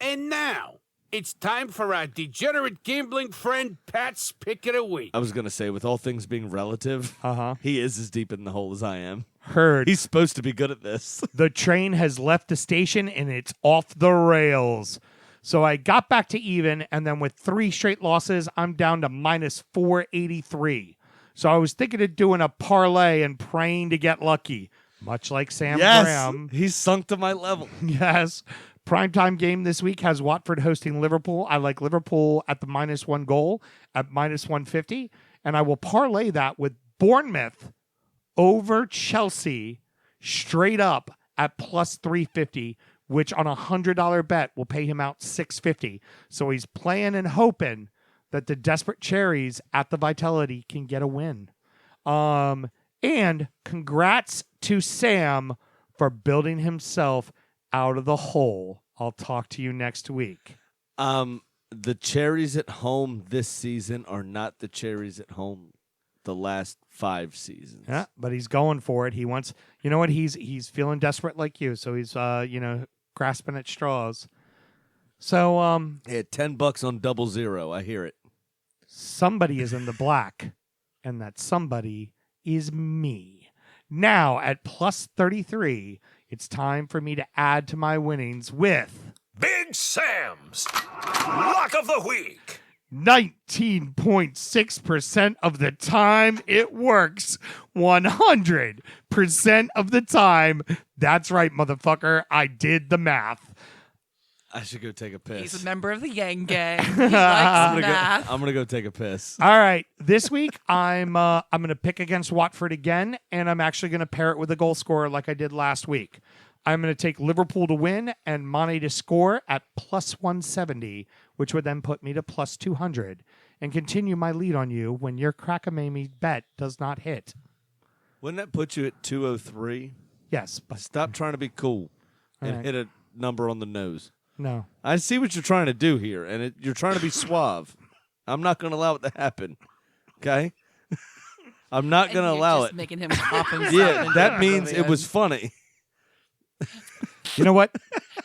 E: And now, it's time for our degenerate gambling friend Pat's Pick of the Week.
C: I was going to say, with all things being relative, he is as deep in the hole as I am.
B: Heard.
C: He's supposed to be good at this.
B: The train has left the station and it's off the rails. So I got back to even, and then with 3 straight losses, I'm down to minus 483. So I was thinking of doing a parlay and praying to get lucky, much like Sam Graham.
C: He's sunk to my level.
B: Yes. Primetime game this week has Watford hosting Liverpool. I like Liverpool at the -1 goal at minus 150. And I will parlay that with Bournemouth over Chelsea straight up at plus 350, which on a $100 bet will pay him out $650. So he's playing and hoping that the Desperate Cherries at the Vitality can get a win. And congrats to Sam for building himself out of the hole. I'll talk to you next week.
C: The Cherries at home this season are not the Cherries at home the last 5 seasons.
B: Yeah, but he's going for it. He wants, you know what? He's feeling desperate like you. So he's, grasping at straws. So,
C: Yeah, $10 on 00. I hear it.
B: somebody is in the black, and that somebody is me. Now, at plus 33, it's time for me to add to my winnings with
F: Big Sam's Lock of the Week.
B: 19.6% of the time it works. 100% of the time. That's right, motherfucker. I did the math.
C: I should go take a piss.
D: He's a member of the Yang Gang. He likes math.
C: I'm gonna go take a piss.
B: All right. This week I'm going to pick against Watford again, and I'm actually going to pair it with a goal scorer like I did last week. I'm going to take Liverpool to win and Mane to score at plus 170, which would then put me to plus 200, and continue my lead on you when your Crackamamie bet does not hit.
C: Wouldn't that put you at 203?
B: Yes, but
C: Stop trying to be cool and
B: right.
C: hit a number on the nose.
B: no.
C: I see what you're trying to do here, and you're trying to be suave. I'm not going to allow it to happen. Okay? I'm not going to allow
D: just
C: it.
D: making him pop himself.
C: Yeah,
D: into
C: that means it
D: oblivion.
C: was funny.
B: You know what?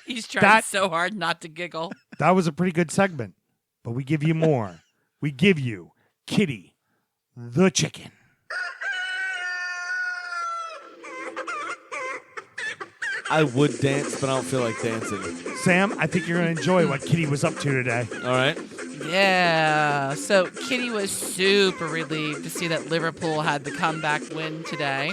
D: He's trying
B: that-
D: so hard not to giggle.
B: That was a pretty good segment, but we give you more. We give you Kitty the chicken.
C: I would dance, but I don't feel like dancing.
B: Sam, I think you're going to enjoy what Kitty was up to today.
C: All right?
D: Yeah. So Kitty was super relieved to see that Liverpool had the comeback win today.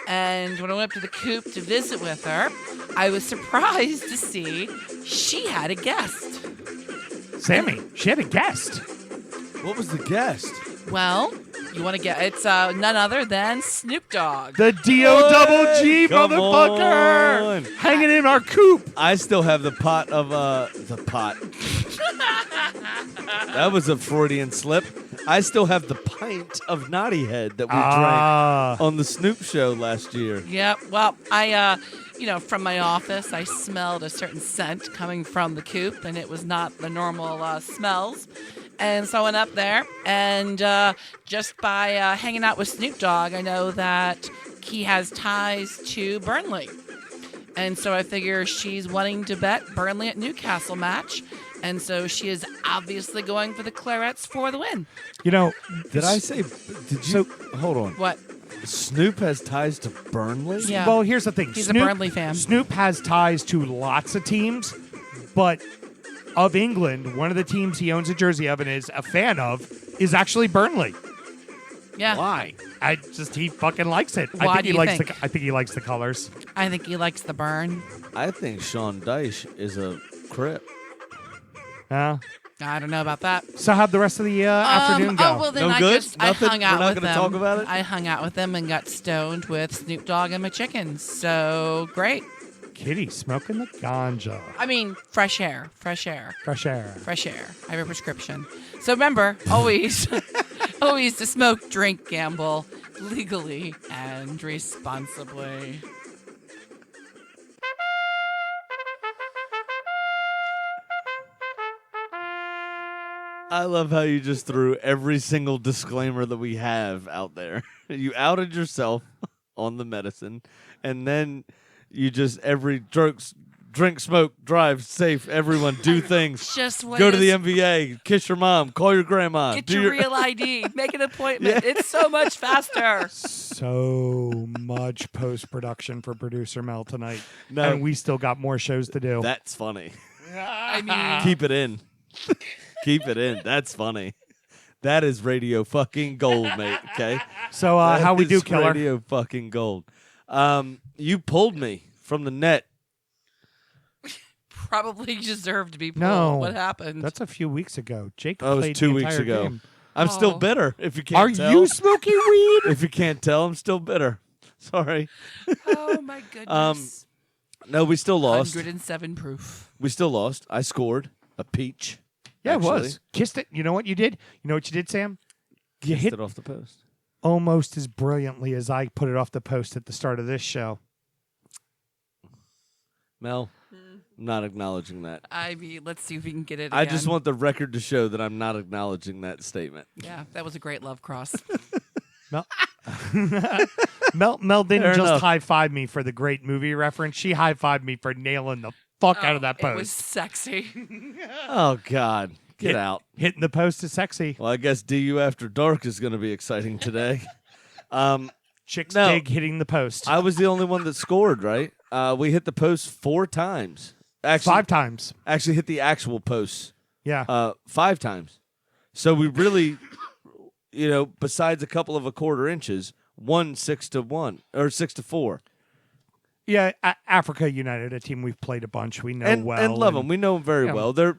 D: And when I went up to the coop to visit with her, I was surprised to see she had a guest.
B: Sammy, she had a guest.
C: What was the guest?
D: Well, you want to get it's none other than Snoop Dogg.
B: The D-O-double-G,
C: Come
B: motherfucker.
C: on.
B: Hanging in our coop.
C: I still have the pot of the pot. That was a Freudian slip. I still have the pint of Naughty Head that we drank on the Snoop show last year.
D: Yep. Well, I, from my office, I smelled a certain scent coming from the coop, and it was not the normal smells. And so I went up there, and just by hanging out with Snoop Dogg, I know that he has ties to Burnley. And so I figure she's wanting to bet Burnley at Newcastle match. And so she is obviously going for the Clarets for the win.
B: You know,
C: Did I say? Did you? Hold on.
D: What?
C: Snoop has ties to Burnley?
D: Yeah.
B: well, here's the thing.
D: He's a Burnley fan.
B: Snoop has ties to lots of teams, but of England, one of the teams he owns a jersey of and is a fan of is actually Burnley.
D: Yeah.
C: Why?
B: He fucking likes it.
D: Why
B: I think
D: do
B: he
D: you
B: likes
D: think?
B: I think he likes the colors.
D: I think he likes the burn.
C: I think Sean Dyche is a Crip.
B: Yeah.
D: I don't know about that.
B: So how'd the rest of the afternoon go?
D: Oh, well, then
C: No
D: I
C: good?
D: just
C: Nothing?
D: I hung out
C: We're not
D: with
C: gonna
D: them.
C: talk about it?
D: I hung out with them and got stoned with Snoop Dogg and my chickens. So great.
B: Kitty smoking the ganja.
D: I mean, fresh air, fresh air,
B: Fresh air.
D: fresh air. I have a prescription. So remember, always, always to smoke, drink, gamble legally and responsibly.
C: I love how you just threw every single disclaimer that we have out there. You outed yourself on the medicine, and then you just every drink, smoke, drive, safe, everyone, do things.
D: Just what
C: Go
D: it
C: to the
D: is.
C: MVA, kiss your mom, call your grandma.
D: Get
C: do
D: your real ID. Make an appointment.
C: Yeah.
D: It's so much faster.
B: So much post-production for Producer Mel tonight.
C: No.
B: And we still got more shows to do.
C: That's funny.
D: I mean,
C: Keep it in. Keep it in. That's funny. That is radio fucking gold, mate. Okay.
B: So how we
C: That
B: do,
C: is
B: Killer?
C: Radio fucking gold. You pulled me from the net.
D: probably deserve to be pulled.
B: No.
D: What happened?
B: That's a few weeks ago. Jake
C: That was
B: played
C: 2
B: the
C: weeks
B: entire
C: ago.
B: game.
C: I'm still
D: Oh.
C: bitter. If you can't
B: Are
C: tell.
B: you smoking weed?
C: If you can't tell, I'm still bitter. Sorry.
D: Oh my goodness.
C: No, we still lost.
D: 107 proof.
C: We still lost. I scored a peach.
B: Yeah,
C: actually.
B: it was. Kissed it. You know what you did? You know what you did, Sam? You
C: Kissed
B: hit
C: it off the post.
B: almost as brilliantly as I put it off the post at the start of this show.
C: Mel, I'm not acknowledging that.
D: I mean, let's see if we can get it again.
C: I just want the record to show that I'm not acknowledging that statement.
D: Yeah, that was a great love cross.
B: Mel, Mel didn't
C: Fair
B: just
C: enough.
B: high-five me for the great movie reference. She high-fived me for nailing the fuck out of that
D: It was
B: post.
D: sexy.
C: Oh, God. Get out.
B: Hitting the post is sexy.
C: Well, I guess DU After Dark is going to be exciting today.
B: Chicks
C: No.
B: dig hitting the post.
C: I was the only one that scored, right? We hit the post 4 times. Actually,
B: 5 times.
C: Actually hit the actual posts
B: Yeah.
C: 5 times. So we really, besides a couple of a quarter inches, won 6-1 or 6-4.
B: Yeah, Africa United, a team we've played a bunch. We know
C: And
B: well.
C: and love them. We know them very
B: Yeah.
C: well. They're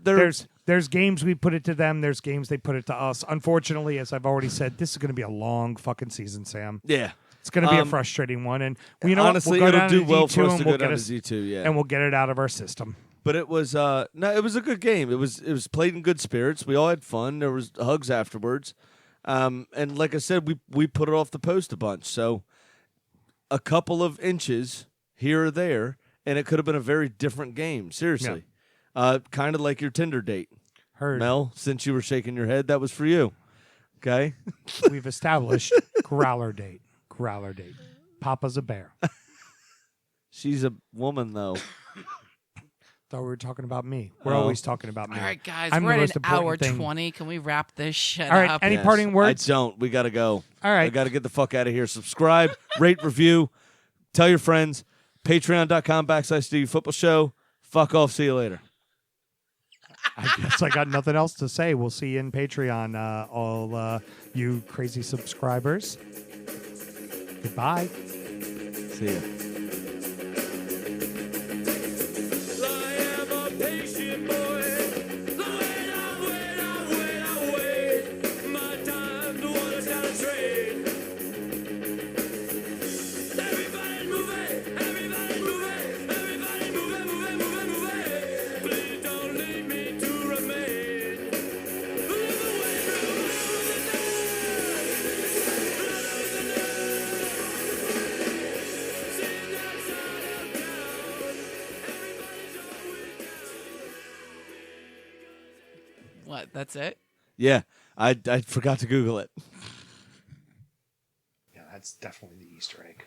B: There's games we put it to them. There's games they put it to us. Unfortunately, as I've already said, this is going to be a long fucking season, Sam.
C: yeah.
B: It's going to be a frustrating one. And you know
C: Honestly,
B: what? We'll go
C: it'll
B: down
C: do
B: to
C: well
B: D2
C: for us
B: and
C: to
B: we'll
C: go
B: get
C: down to
B: us-
C: Z2. Yeah.
B: and we'll get it out of our system.
C: But it was it was a good game. It was played in good spirits. We all had fun. There was hugs afterwards. And like I said, we put it off the post a bunch. So a couple of inches here or there, and it could have been a very different game. Seriously. Kind of like your Tinder date.
B: Heard.
C: Mel, since you were shaking your head, that was for you. Okay?
B: We've established growler date. Growler date. Papa's a bear.
C: She's a woman, though.
B: Thought we were talking about me. We're
C: Oh.
B: always talking about me.
D: All right, guys,
B: I'm
D: we're
B: the
D: at
B: most
D: an hour
B: important thing.
D: 20. Can we wrap this shit
B: All right,
D: up?
B: any
C: Yes.
B: parting words?
C: I don't. We got to go.
B: All right.
C: I got to get the fuck out of here. Subscribe, rate, review, tell your friends. Patreon.com/DUfootballshow. Fuck off. See you later.
B: I guess I got nothing else to say. We'll see you in Patreon, all you crazy subscribers. Goodbye.
C: See ya.
F: I am a patient boy. I wait. My time to understand a trade. Everybody move it. Everybody move it. Everybody move it, move it, move it, move it. Please don't leave me to remain. Live away,
D: What? That's it?
C: Yeah, I forgot to Google it.
B: Yeah, that's definitely the Easter egg.